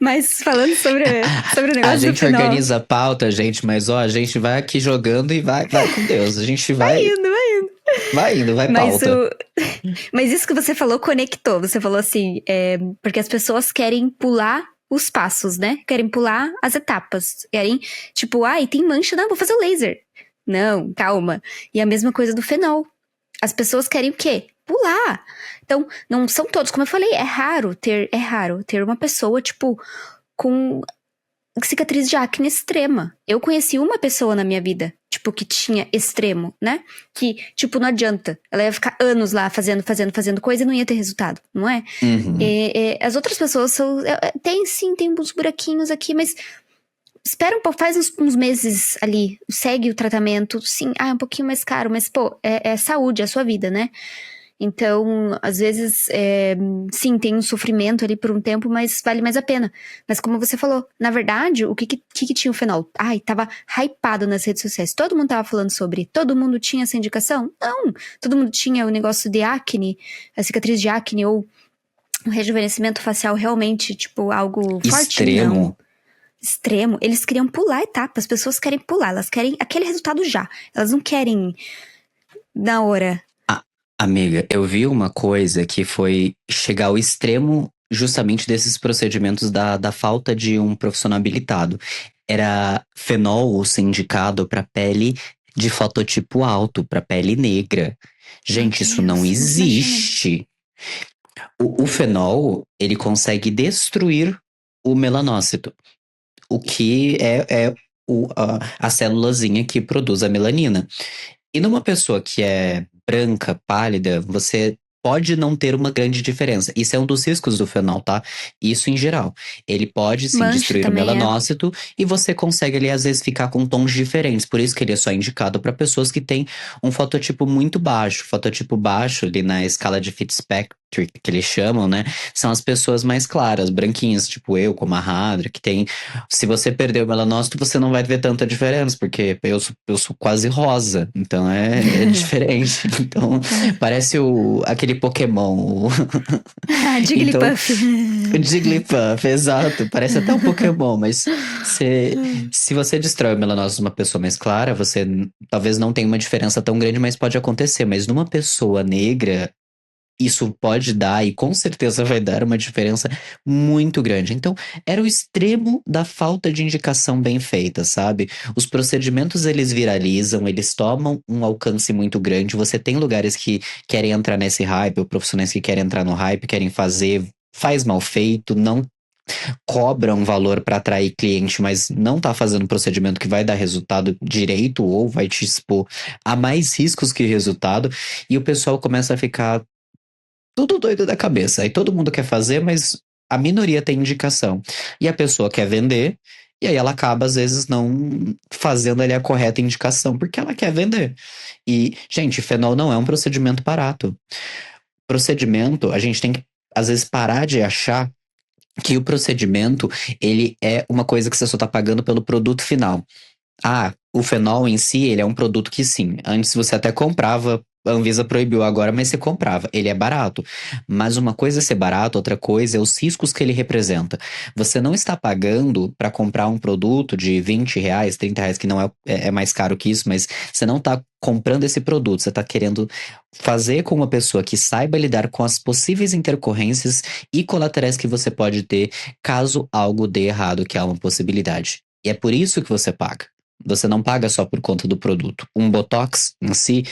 Mas falando sobre o A negócio do gente fenol, organiza a pauta, gente, mas ó, a gente vai aqui jogando e vai com Deus. A gente vai indo, vai indo. vai indo, vai Mas, pauta. mas isso que você falou conectou. Você falou assim, porque as pessoas querem pular os passos, né? Querem pular as etapas. Querem, tipo, ai, tem mancha, não, vou fazer o laser. Não, calma. E a mesma coisa do fenol. As pessoas querem o quê? Pular. Então, não são todos, como eu falei, é raro ter uma pessoa, tipo, com cicatriz de acne extrema. Eu conheci uma pessoa na minha vida, tipo, que tinha extremo, né? Que, tipo, não adianta. Ela ia ficar anos lá fazendo coisa e não ia ter resultado, não é? Uhum. As outras pessoas tem sim, tem uns buraquinhos aqui, mas espera um pouco, faz uns meses ali, segue o tratamento, sim, é um pouquinho mais caro, mas, pô, é saúde, é a sua vida, né? Então, às vezes, sim, tem um sofrimento ali por um tempo, mas vale mais a pena. Mas como você falou, na verdade, o que tinha o fenol? Ai, tava hypado nas redes sociais. Todo mundo tava falando sobre. Todo mundo tinha essa indicação? Não. Todo mundo tinha o negócio de acne, a cicatriz de acne ou o rejuvenescimento facial realmente, tipo, algo forte? Não. Extremo. Extremo. Eles queriam pular etapas. As pessoas querem pular. Elas querem aquele resultado já. Elas não querem na hora. Ah, amiga, eu vi uma coisa que foi chegar ao extremo justamente desses procedimentos da falta de um profissional habilitado. Era fenol ser indicado para pele de fototipo alto, para pele negra. Meu Gente, isso não Deus, imagina. existe. O fenol, ele consegue destruir o melanócito, o que é a célulazinha que produz a melanina. E numa pessoa que é branca, pálida, você pode não ter uma grande diferença. Isso é um dos riscos do fenol, tá? Isso em geral. Ele pode sim Mancha destruir o também é. melanócito e você consegue ali às vezes ficar com tons diferentes. Por isso que ele é só indicado para pessoas que têm um fototipo muito baixo. Fototipo baixo ali na escala de Fitzpatrick, que eles chamam, né? São as pessoas mais claras, branquinhas, tipo eu, como a Hadra, que tem. Se você perder o melanócito, você não vai ver tanta diferença, porque eu sou quase rosa, então é diferente. Então, parece aquele Pokémon. Então, Jigglypuff. o Jigglypuff, exato. Parece até um Pokémon, mas se você destrói o melanócito de uma pessoa mais clara, você talvez não tenha uma diferença tão grande, mas pode acontecer. Mas numa pessoa negra, isso pode dar e com certeza vai dar uma diferença muito grande. Então, era o extremo da falta de indicação bem feita, sabe? Os procedimentos eles viralizam, eles tomam um alcance muito grande. Você tem lugares que querem entrar nesse hype, ou profissionais que querem entrar no hype, querem fazer, faz mal feito, não cobra um valor para atrair cliente, mas não tá fazendo um procedimento que vai dar resultado direito ou vai te expor a mais riscos que resultado, e o pessoal começa a ficar tudo doido da cabeça. Aí todo mundo quer fazer, mas a minoria tem indicação. E a pessoa quer vender, e aí ela acaba, às vezes, não fazendo ali a correta indicação, porque ela quer vender. E, gente, fenol não é um procedimento barato. Procedimento, a gente tem que, às vezes, parar de achar que o procedimento, ele é uma coisa que você só tá pagando pelo produto final. Ah, o fenol em si, ele é um produto que sim. Antes você até comprava, a Anvisa proibiu agora, mas você comprava. Ele é barato. Mas uma coisa é ser barato, outra coisa é os riscos que ele representa. Você não está pagando para comprar um produto de R$ 20, R$ 30, que não é mais caro que isso, mas você não está comprando esse produto. Você está querendo fazer com uma pessoa que saiba lidar com as possíveis intercorrências e colaterais que você pode ter caso algo dê errado, que é uma possibilidade. E é por isso que você paga. Você não paga só por conta do produto. Um Botox em si,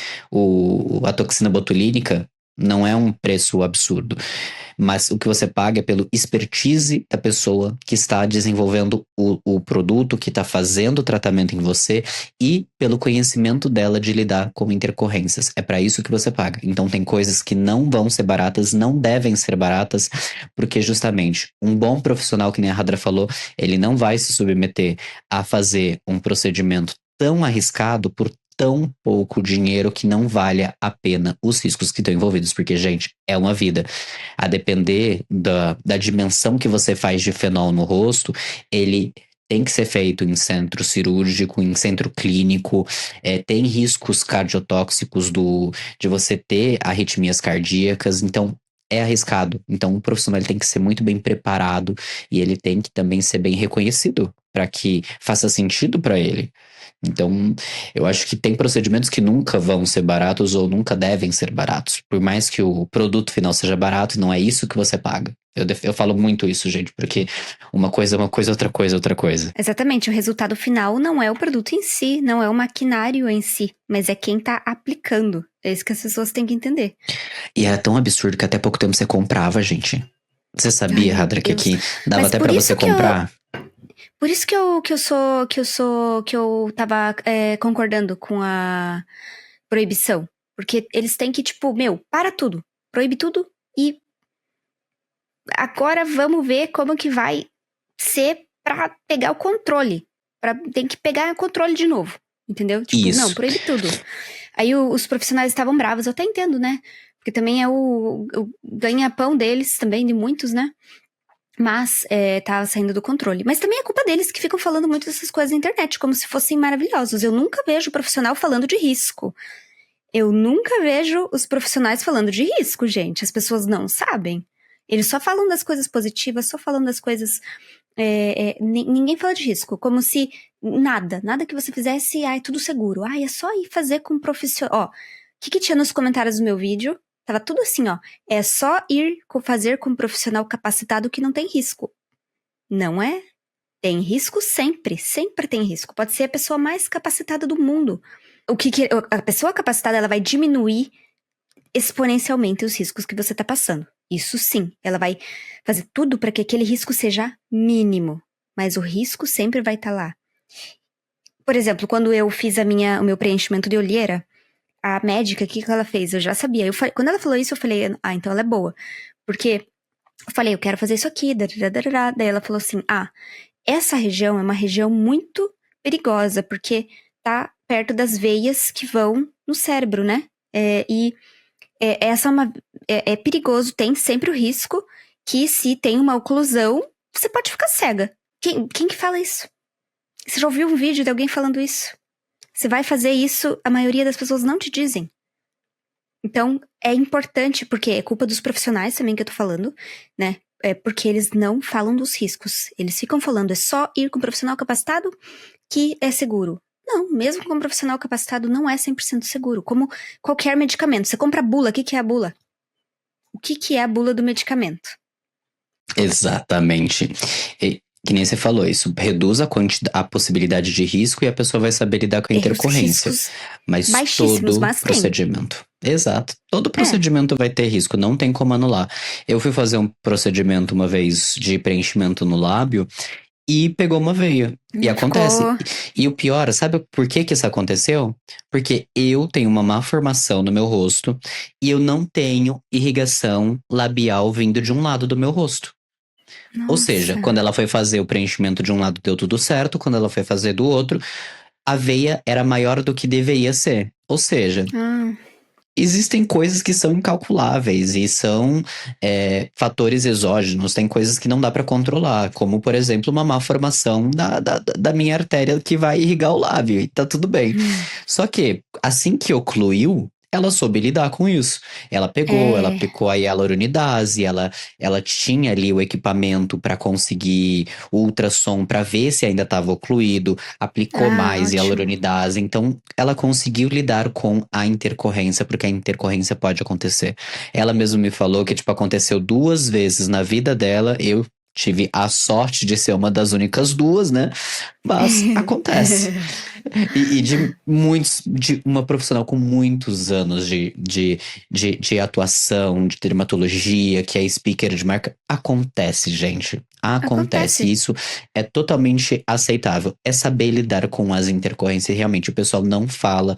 a toxina botulínica, não é um preço absurdo. Mas o que você paga é pelo expertise da pessoa que está desenvolvendo o produto, que está fazendo o tratamento em você e pelo conhecimento dela de lidar com intercorrências. É para isso que você paga. Então tem coisas que não vão ser baratas, não devem ser baratas, porque justamente um bom profissional, que nem a Radra falou, ele não vai se submeter a fazer um procedimento tão arriscado por tão pouco dinheiro que não valha a pena os riscos que estão envolvidos, porque, gente, é uma vida. A depender da dimensão que você faz de fenol no rosto, ele tem que ser feito em centro cirúrgico, em centro clínico, tem riscos cardiotóxicos de você ter arritmias cardíacas, então é arriscado. Então o profissional ele tem que ser muito bem preparado e ele tem que também ser bem reconhecido para que faça sentido para ele. Então, eu acho que tem procedimentos que nunca vão ser baratos ou nunca devem ser baratos. Por mais que o produto final seja barato, não é isso que você paga. Eu falo muito isso, gente, porque uma coisa é uma coisa, outra coisa é outra coisa. Exatamente, o resultado final não é o produto em si, não é o maquinário em si, mas é quem tá aplicando. É isso que as pessoas têm que entender. E era tão absurdo que até pouco tempo você comprava, gente. Você Ai, sabia, meu Hadra, que Deus. aqui dava Mas até por pra você isso que eu, comprar? por isso que eu tava concordando com a proibição. Porque eles têm que, tipo, meu, para tudo. Proíbe tudo e agora vamos ver como que vai ser pra pegar o controle. Tem que pegar o controle de novo. Entendeu? Tipo, não, Isso. proíbe tudo. Aí os profissionais estavam bravos, eu até entendo, né? Porque também é o ganha-pão deles, também, de muitos, né? Mas tá saindo do controle. Mas também é culpa deles que ficam falando muito dessas coisas na internet, como se fossem maravilhosos. Eu nunca vejo profissional falando de risco. Eu nunca vejo os profissionais falando de risco, gente. As pessoas não sabem. Eles só falam das coisas positivas, só falam das coisas. Ninguém fala de risco. Como se nada que você fizesse, é tudo seguro. É só ir fazer com um profissional. Ó, o que tinha nos comentários do meu vídeo? Tava tudo assim, ó. É só ir fazer com um profissional capacitado que não tem risco. Não é? Tem risco sempre. Sempre tem risco. Pode ser a pessoa mais capacitada do mundo. A pessoa capacitada, ela vai diminuir exponencialmente os riscos que você tá passando. Isso sim, ela vai fazer tudo para que aquele risco seja mínimo. Mas o risco sempre vai estar lá. Por exemplo, quando eu fiz o meu preenchimento de olheira, a médica, o que ela fez? Eu já sabia. Quando ela falou isso, eu falei, então ela é boa. Porque eu falei, eu quero fazer isso aqui. Daí ela falou assim, essa região é uma região muito perigosa, porque tá perto das veias que vão no cérebro, né? Essa é perigoso, tem sempre o risco que se tem uma oclusão, você pode ficar cega. Quem que fala isso? Você já ouviu um vídeo de alguém falando isso? Você vai fazer isso, a maioria das pessoas não te dizem. Então, é importante, porque é culpa dos profissionais também que eu tô falando, né? É porque eles não falam dos riscos. Eles ficam falando, é só ir com um profissional capacitado que é seguro. Não, mesmo com um profissional capacitado não é 100% seguro. Como qualquer medicamento. Você compra a bula, o que é a bula? O que é a bula do medicamento? Exatamente. Que nem você falou, isso reduz a possibilidade de risco e a pessoa vai saber lidar com a intercorrência. Mas baixíssimos, todo mas tem. procedimento. Exato. Todo procedimento vai ter risco, não tem como anular. Eu fui fazer um procedimento uma vez de preenchimento no lábio e pegou uma veia. E acontece. E o pior, sabe por que isso aconteceu? Porque eu tenho uma má formação no meu rosto e eu não tenho irrigação labial vindo de um lado do meu rosto. Nossa. Ou seja, quando ela foi fazer o preenchimento de um lado deu tudo certo, quando ela foi fazer do outro, a veia era maior do que deveria ser. Ou seja, existem coisas que são incalculáveis e são fatores exógenos, tem coisas que não dá para controlar, como por exemplo uma má formação da minha artéria que vai irrigar o lábio, e tá tudo bem. Só que assim que ocluiu, ela soube lidar com isso. Ela pegou, ela aplicou a hialuronidase, ela tinha ali o equipamento para conseguir o ultrassom para ver se ainda estava ocluído, aplicou mais hialuronidase, então ela conseguiu lidar com a intercorrência, porque a intercorrência pode acontecer. Ela mesma me falou que tipo aconteceu 2 vezes na vida dela, eu tive a sorte de ser uma das únicas 2, né? Mas acontece. E de uma profissional com muitos anos de atuação, de dermatologia, que é speaker de marca, acontece, gente. Acontece. Isso é totalmente aceitável. É saber lidar com as intercorrências. Realmente, o pessoal não fala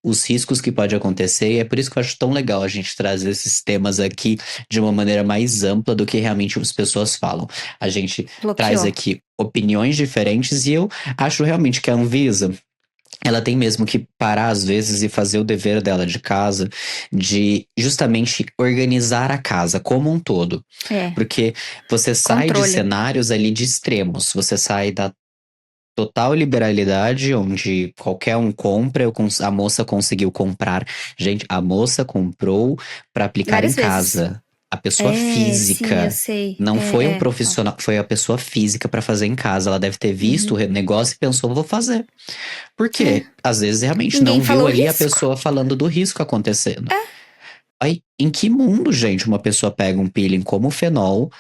os riscos que pode acontecer, e é por isso que eu acho tão legal a gente trazer esses temas aqui de uma maneira mais ampla do que realmente as pessoas falam. A gente traz aqui opiniões diferentes e eu acho realmente que a Anvisa, ela tem mesmo que parar às vezes e fazer o dever dela de casa, de justamente organizar a casa como um todo. Porque você sai de cenários ali de extremos, você sai da total liberalidade, onde qualquer um compra, a moça conseguiu comprar. Gente, a moça comprou para aplicar várias em casa. A pessoa física. Sim, eu sei. Não foi um profissional, foi a pessoa física para fazer em casa. Ela deve ter visto o negócio e pensou, vou fazer. Por quê? Às vezes realmente Ninguém não viu ali risco. a pessoa falando do risco acontecendo. Aí, em que mundo, gente, uma pessoa pega um peeling como o fenol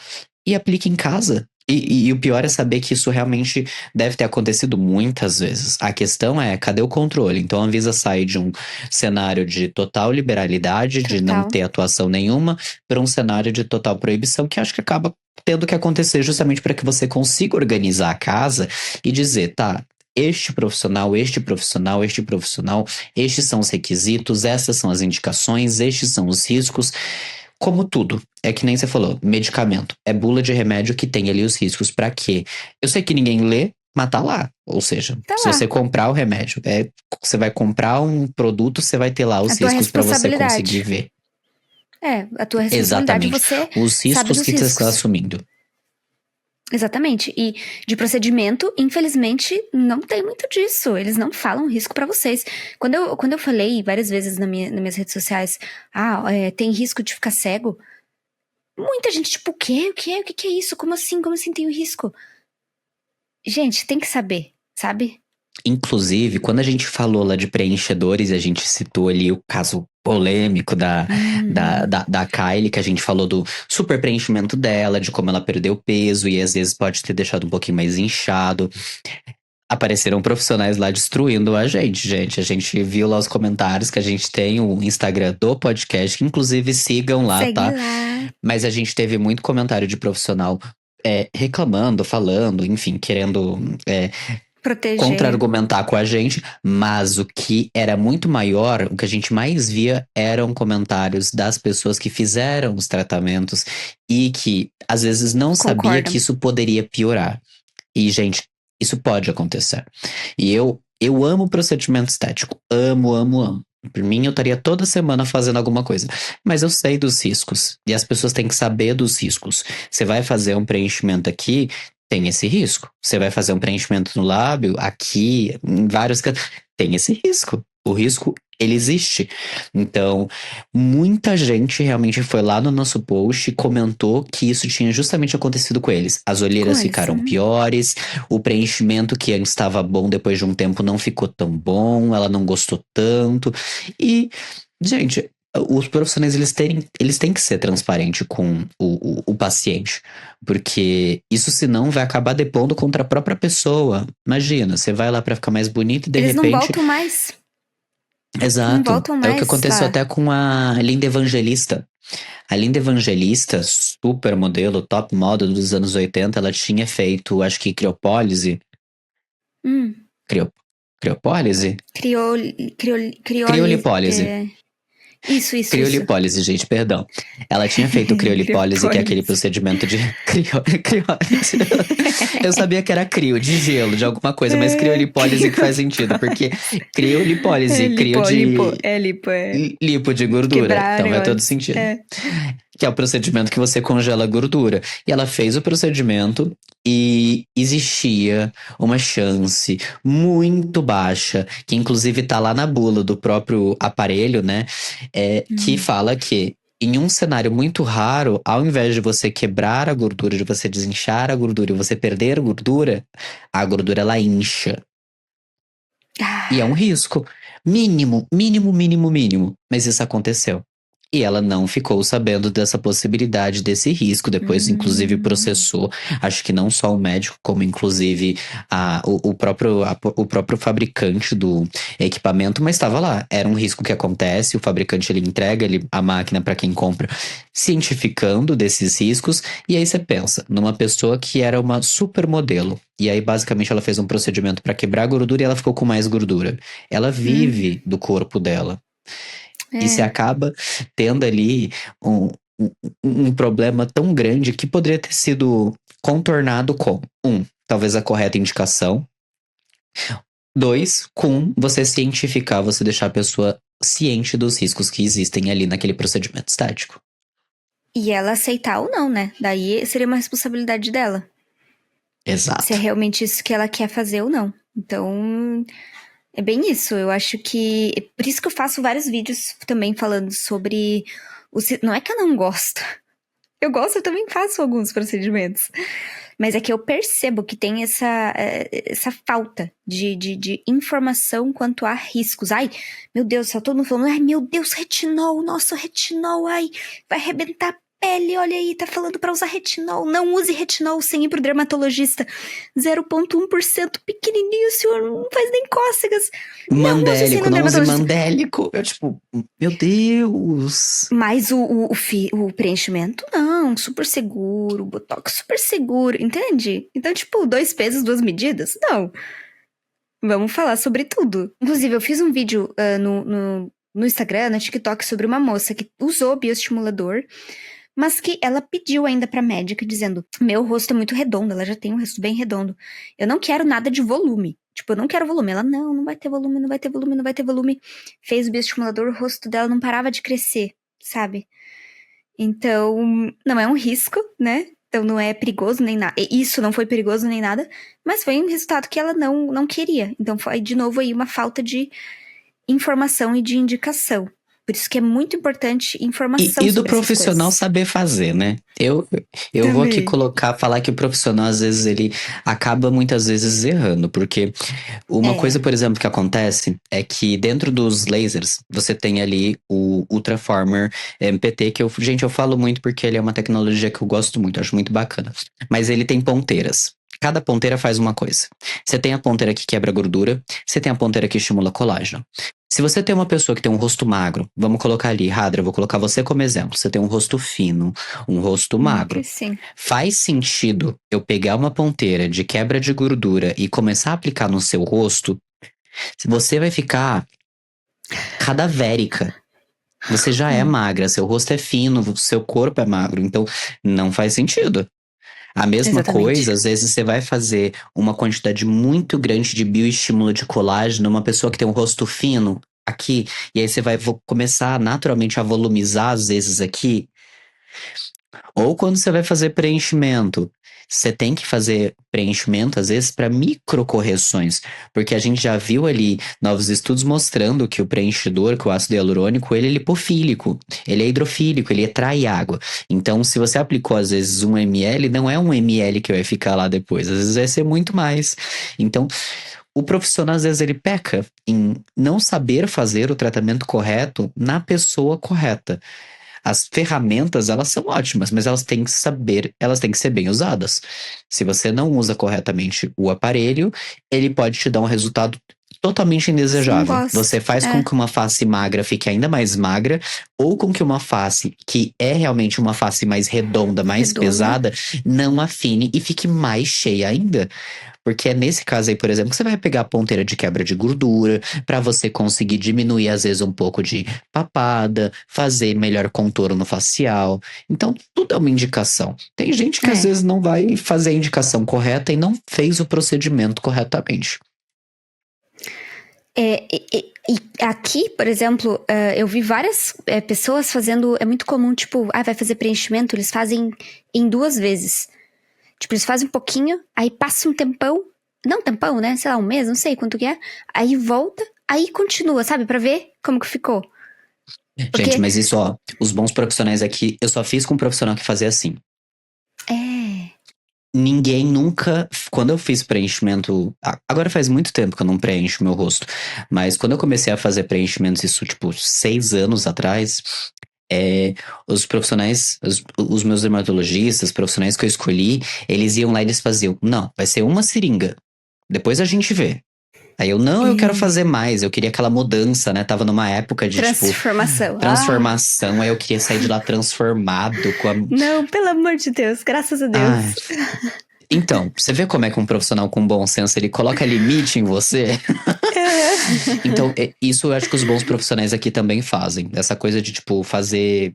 e aplica em casa? E o pior é saber que isso realmente deve ter acontecido muitas vezes. A questão é, cadê o controle? Então a Anvisa sai de um cenário de total liberalidade, de não ter atuação nenhuma, para um cenário de total proibição, que acho que acaba tendo que acontecer justamente para que você consiga organizar a casa e dizer, tá, este profissional, este profissional, este profissional, estes são os requisitos, essas são as indicações, estes são os riscos. Como tudo, é que nem você falou, medicamento, é bula de remédio que tem ali os riscos pra quê? Eu sei que ninguém lê, mas tá lá. Ou seja, se você comprar o remédio, você vai comprar um produto, você vai ter lá os riscos pra você conseguir ver. A tua responsabilidade, Exatamente. você Os sabe riscos dos que você está riscos. assumindo. Exatamente. E de procedimento, infelizmente, não tem muito disso. Eles não falam risco pra vocês. Quando eu falei várias vezes nas minhas redes sociais, tem risco de ficar cego, muita gente, tipo, o quê? O quê? O que que é isso? Como assim? Como assim tem o risco? Gente, tem que saber, sabe? Inclusive, quando a gente falou lá de preenchedores, a gente citou ali o caso polêmico da Kylie, que a gente falou do super preenchimento dela, de como ela perdeu peso e às vezes pode ter deixado um pouquinho mais inchado. Apareceram profissionais lá destruindo a gente, gente. A gente viu lá os comentários que a gente tem o Instagram do podcast, que inclusive sigam lá, Segue tá? lá. Mas a gente teve muito comentário de profissional reclamando, falando, enfim, querendo Proteger. contra-argumentar com a gente, mas o que era muito maior, o que a gente mais via eram comentários das pessoas que fizeram os tratamentos e que às vezes não sabia Concordo. que isso poderia piorar. E, gente, isso pode acontecer. E eu amo procedimento estético. Amo, amo, amo. Por mim, eu estaria toda semana fazendo alguma coisa. Mas eu sei dos riscos. E as pessoas têm que saber dos riscos. Você vai fazer um preenchimento aqui, tem esse risco. Você vai fazer um preenchimento no lábio, aqui, em vários cantos, tem esse risco. O risco, ele existe. Então, muita gente realmente foi lá no nosso post e comentou que isso tinha justamente acontecido com eles. As Com olheiras eles. ficaram piores, o preenchimento que antes estava bom depois de um tempo não ficou tão bom, ela não gostou tanto. E, gente, os profissionais eles têm que ser transparentes com o paciente, porque isso senão vai acabar depondo contra a própria pessoa. Imagina, você vai lá para ficar mais bonita e de Eles não repente. voltam mais. Não Exato. voltam É o que mais aconteceu lá. até com a Linda Evangelista. A Linda Evangelista, super modelo, top model dos anos 80, ela tinha feito, acho que criopólise. Hum. Crio, criopólise? Criole. Criolipólise. Isso. Criolipólise, gente, perdão. Ela tinha feito criolipólise, que é aquele Criopólise. procedimento de criólise. Eu sabia que era crio, de gelo, de alguma coisa, mas criolipólise que faz sentido, porque criolipólise, crio de Lipo, lipo de gordura, quebrar então faz todo negócio. sentido. Que é o procedimento que você congela a gordura. E ela fez o procedimento e existia uma chance muito baixa, que inclusive tá lá na bula do próprio aparelho, né? Que Hum. fala que em um cenário muito raro, ao invés de você quebrar a gordura, de você desinchar a gordura e você perder a gordura ela incha. E é um Ah, risco. Mínimo, mínimo, mínimo, mínimo. Mas isso aconteceu. E ela não ficou sabendo dessa possibilidade, desse risco. Depois, inclusive, hum. processou. Acho que não só o médico, como inclusive o próprio fabricante do equipamento, mas estava lá. Era um risco que acontece. O fabricante ele entrega a máquina para quem compra, cientificando desses riscos. E aí você pensa, numa pessoa que era uma supermodelo. E aí, basicamente, ela fez um procedimento para quebrar a gordura e ela ficou com mais gordura. Ela vive do corpo dela. E você É. acaba tendo ali um, um, um problema tão grande que poderia ter sido contornado com, talvez a correta indicação. Dois, com você cientificar, você deixar a pessoa ciente dos riscos que existem ali naquele procedimento estético. E ela aceitar ou não, né? Daí seria uma responsabilidade dela. Se é Exato. realmente isso que ela quer fazer ou não. Então, é bem isso. Eu acho que. É por isso que eu faço vários vídeos também falando sobre. Não é que eu não gosto. Eu gosto, eu também faço alguns procedimentos. Mas é que eu percebo que tem essa falta de informação quanto a riscos. Ai, meu Deus, só todo mundo falando, ai, meu Deus, retinol, nossa, retinol, ai, vai arrebentar a pele, olha aí, tá falando pra usar retinol. Não use retinol sem ir pro dermatologista. 0,1% pequenininho, senhor, não faz nem cócegas. Não use sem ir Mandélico, no não use dermatologista. mandélico. Eu, tipo, meu Deus. Mas o preenchimento, não, super seguro, o botox super seguro, entende? Então, tipo, 2 pesos, 2 medidas? Não. Vamos falar sobre tudo. Inclusive, eu fiz um vídeo no Instagram, no TikTok, sobre uma moça que usou bioestimulador, mas que ela pediu ainda pra médica, dizendo: meu rosto é muito redondo, ela já tem um rosto bem redondo. Eu não quero nada de volume. Tipo, eu não quero volume. Ela, não vai ter volume, não vai ter volume, não vai ter volume. Fez o bioestimulador, o rosto dela não parava de crescer, sabe? Então, não é um risco, né? Então não é perigoso nem nada. Isso não foi perigoso nem nada, mas foi um resultado que ela não queria. Então foi de novo aí uma falta de informação e de indicação. Por isso que é muito importante informação E do sobre essas profissional coisas. saber fazer, né? Eu vou aqui Também. falar que o profissional, às vezes, ele acaba muitas vezes errando, porque uma coisa, É, por exemplo, que acontece é que dentro dos lasers, você tem ali o Ultraformer MPT, que gente, eu falo muito porque ele é uma tecnologia que eu gosto muito, acho muito bacana. Mas ele tem ponteiras. Cada ponteira faz uma coisa. Você tem a ponteira que quebra gordura, você tem a ponteira que estimula colágeno. Se você tem uma pessoa que tem um rosto magro, vamos colocar ali, Radra, eu vou colocar você como exemplo. Você tem um rosto fino, um rosto magro. muito sim. Faz sentido eu pegar uma ponteira de quebra de gordura e começar a aplicar no seu rosto? Você vai ficar cadavérica. Você já é magra, seu rosto é fino, seu corpo é magro, então não faz sentido. A mesma Exatamente. coisa, às vezes você vai fazer uma quantidade muito grande de bioestímulo de colágeno numa pessoa que tem um rosto fino aqui, e aí você vai começar naturalmente a volumizar às vezes aqui, ou quando você vai fazer preenchimento, você tem que fazer preenchimento, às vezes, para microcorreções, porque a gente já viu ali novos estudos mostrando que o preenchidor, que o ácido hialurônico, ele é lipofílico, ele é hidrofílico, ele atrai água. Então, se você aplicou, às vezes, 1 ml, não é 1 ml que vai ficar lá depois, às vezes vai ser muito mais. Então, o profissional, às vezes, ele peca em não saber fazer o tratamento correto na pessoa correta. As ferramentas, elas são ótimas, mas elas têm que saber, elas têm que ser bem usadas. Se você não usa corretamente o aparelho, ele pode te dar um resultado totalmente Você não indesejável. gosta. Você faz com É, que uma face magra fique ainda mais magra, ou com que uma face que é realmente uma face mais redonda, mais redonda. pesada, não afine e fique mais cheia ainda. Porque é nesse caso aí, por exemplo, que você vai pegar a ponteira de quebra de gordura para você conseguir diminuir, às vezes, um pouco de papada, fazer melhor contorno facial. Então, tudo é uma indicação. Tem gente que às É. vezes não vai fazer a indicação correta e não fez o procedimento corretamente. E aqui, por exemplo, eu vi várias pessoas fazendo. É muito comum, tipo, vai fazer preenchimento, eles fazem em 2 vezes. Tipo, eles fazem um pouquinho, aí passa um tempão. Não tempão, né? Sei lá, um mês, não sei quanto que é. Aí volta, aí continua, sabe? Pra ver como que ficou. Gente, Porque, mas isso, ó, os bons profissionais aqui, eu só fiz com um profissional que fazia assim. é. Ninguém nunca. Quando eu fiz preenchimento. Agora faz muito tempo que eu não preencho meu rosto. Mas quando eu comecei a fazer preenchimentos, isso, tipo, 6 anos atrás, os profissionais, os meus dermatologistas, profissionais que eu escolhi, eles iam lá e eles faziam: não, vai ser uma seringa. Depois a gente vê. Aí eu, não, eu quero fazer mais. Eu queria aquela mudança, né? Tava numa época de, tipo, Transformação. Ah, transformação. Aí eu queria sair de lá transformado com a. não, pelo amor de Deus, graças a Ai, Deus. então, você vê como é que um profissional com bom senso ele coloca limite em você? Então, isso eu acho que os bons profissionais aqui também fazem. Essa coisa de, tipo, fazer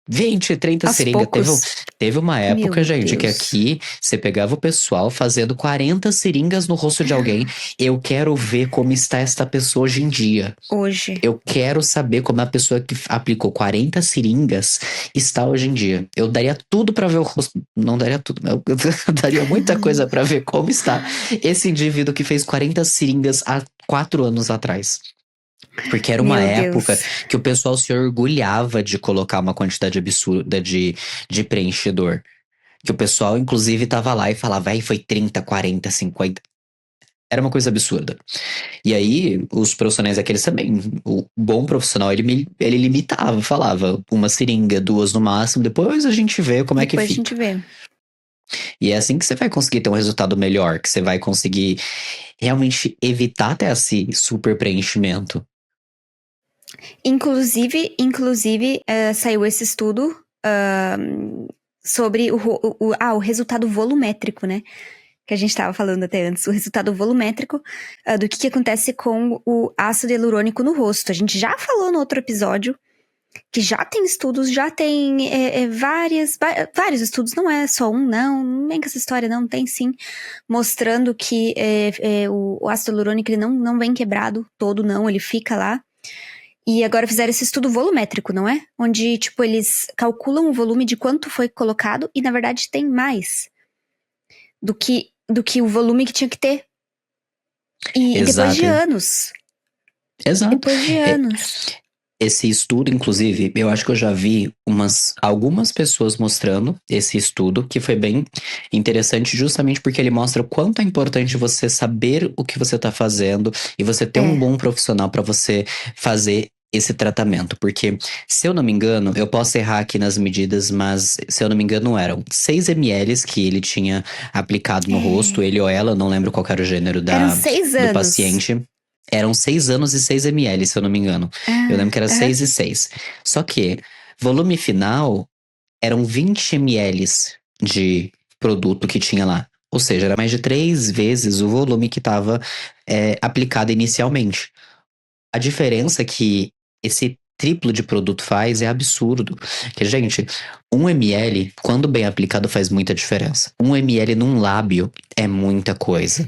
20, 30 Aos seringas. poucos. Teve uma Meu época, gente, que Deus. aqui você pegava o pessoal fazendo 40 seringas no rosto de alguém. Eu quero ver como está esta pessoa hoje em dia. Hoje. Eu quero saber como a pessoa que aplicou 40 seringas está hoje em dia. Eu daria tudo pra ver o rosto. Não daria tudo, mas eu daria muita coisa pra ver como está esse indivíduo que fez 40 seringas há 4 anos atrás. Porque era uma Meu época Deus. que o pessoal se orgulhava de colocar uma quantidade absurda de preenchedor. Que o pessoal, inclusive, tava lá e falava, aí foi 30, 40, 50. Era uma coisa absurda. E aí, os profissionais aqueles também. O bom profissional, ele limitava, falava uma seringa, duas no máximo, depois a gente vê como é que Depois a fica. gente vê. E é assim que você vai conseguir ter um resultado melhor, que você vai conseguir realmente evitar ter esse super preenchimento. Inclusive, saiu esse estudo sobre o resultado volumétrico, né? Que a gente estava falando até antes, o resultado volumétrico do que acontece com o ácido hialurônico no rosto. A gente já falou no outro episódio que já tem estudos, já tem vários estudos, não é só um, não vem com essa história, não, tem sim, mostrando que o ácido hialurônico ele não vem quebrado todo, não, ele fica lá. E agora fizeram esse estudo volumétrico, não é? Onde, tipo, eles calculam o volume de quanto foi colocado e, na verdade, tem mais do que o volume que tinha que ter. E depois de Exato, anos. exato. Depois de É, anos. esse estudo, inclusive, eu acho que eu já vi algumas pessoas mostrando esse estudo, que foi bem interessante, justamente porque ele mostra o quanto é importante você saber o que você está fazendo e você ter um É. bom profissional para você fazer esse tratamento. Porque, se eu não me engano, eu posso errar aqui nas medidas, mas se eu não me engano, eram 6 ml que ele tinha aplicado no rosto, É. ele ou ela, não lembro qual era o gênero Eram 6 do anos. paciente. Eram 6 anos e 6 ml, se eu não me engano. Eu lembro Ah, que era aham. 6 e 6. Só que, volume final, eram 20 ml de produto que tinha lá. Ou seja, era mais de 3 vezes o volume que estava aplicado inicialmente. A diferença que esse triplo de produto faz é absurdo. Que, gente, 1 ml, quando bem aplicado, faz muita diferença. 1 ml num lábio é muita coisa.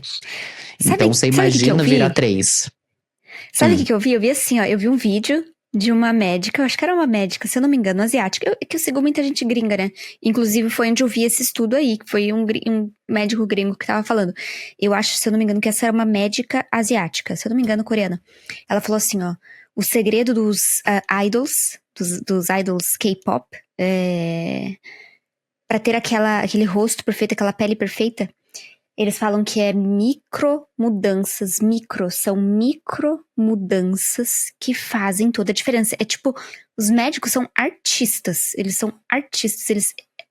Então, você Sabe o que que eu imagina virar vi? 3. Sabe o que que eu vi? Eu vi assim, ó. Eu vi um vídeo de uma médica, eu acho que era uma médica, se eu não me engano, asiática. É que eu sigo muita gente gringa, né? Inclusive foi onde eu vi esse estudo aí, que foi um médico gringo que tava falando. Eu acho, se eu não me engano, que essa era uma médica asiática, se eu não me engano, coreana. Ela falou assim, ó. O segredo dos idols, dos idols K-pop, pra ter aquele rosto perfeito, aquela pele perfeita, eles falam que é micro mudanças, são micro mudanças que fazem toda a diferença. É tipo, os médicos são artistas,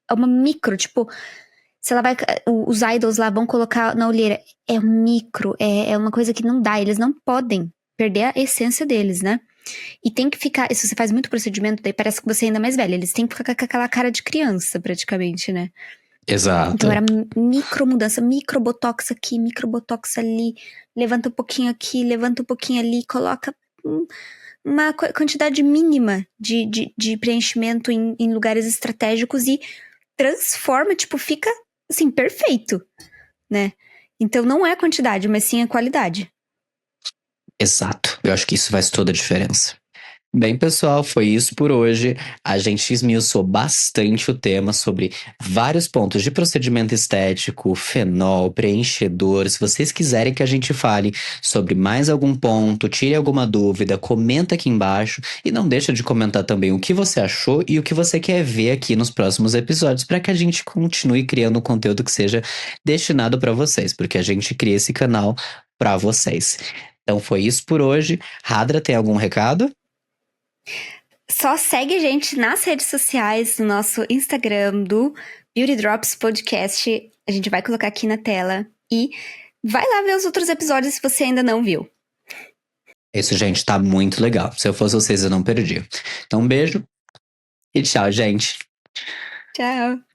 é uma micro, tipo, se ela vai, os idols lá vão colocar na olheira, é um micro, é uma coisa que não dá, eles não podem perder a essência deles, né? E tem que ficar, se você faz muito procedimento, daí parece que você é ainda mais velha, eles têm que ficar com aquela cara de criança, praticamente, né? Então Exato. era micro mudança, micro botox aqui, micro botox ali, levanta um pouquinho aqui, levanta um pouquinho ali, coloca uma quantidade mínima de preenchimento em lugares estratégicos e transforma, tipo, fica assim, perfeito, né? Então não é a quantidade, mas sim a qualidade. Exato. Eu acho que isso faz toda a diferença. Bem, pessoal, foi isso por hoje. A gente esmiuçou bastante o tema sobre vários pontos de procedimento estético, fenol, preenchedor. Se vocês quiserem que a gente fale sobre mais algum ponto, tire alguma dúvida, comenta aqui embaixo e não deixa de comentar também o que você achou e o que você quer ver aqui nos próximos episódios para que a gente continue criando um conteúdo que seja destinado para vocês, porque a gente cria esse canal para vocês. Então foi isso por hoje. Radra, tem algum recado? Só segue a gente nas redes sociais, no nosso Instagram do Beauty Drops Podcast. A gente vai colocar aqui na tela. E vai lá ver os outros episódios se você ainda não viu. Isso, gente, tá muito legal. Se eu fosse vocês, eu não perdi. Então, um beijo e tchau, gente. Tchau!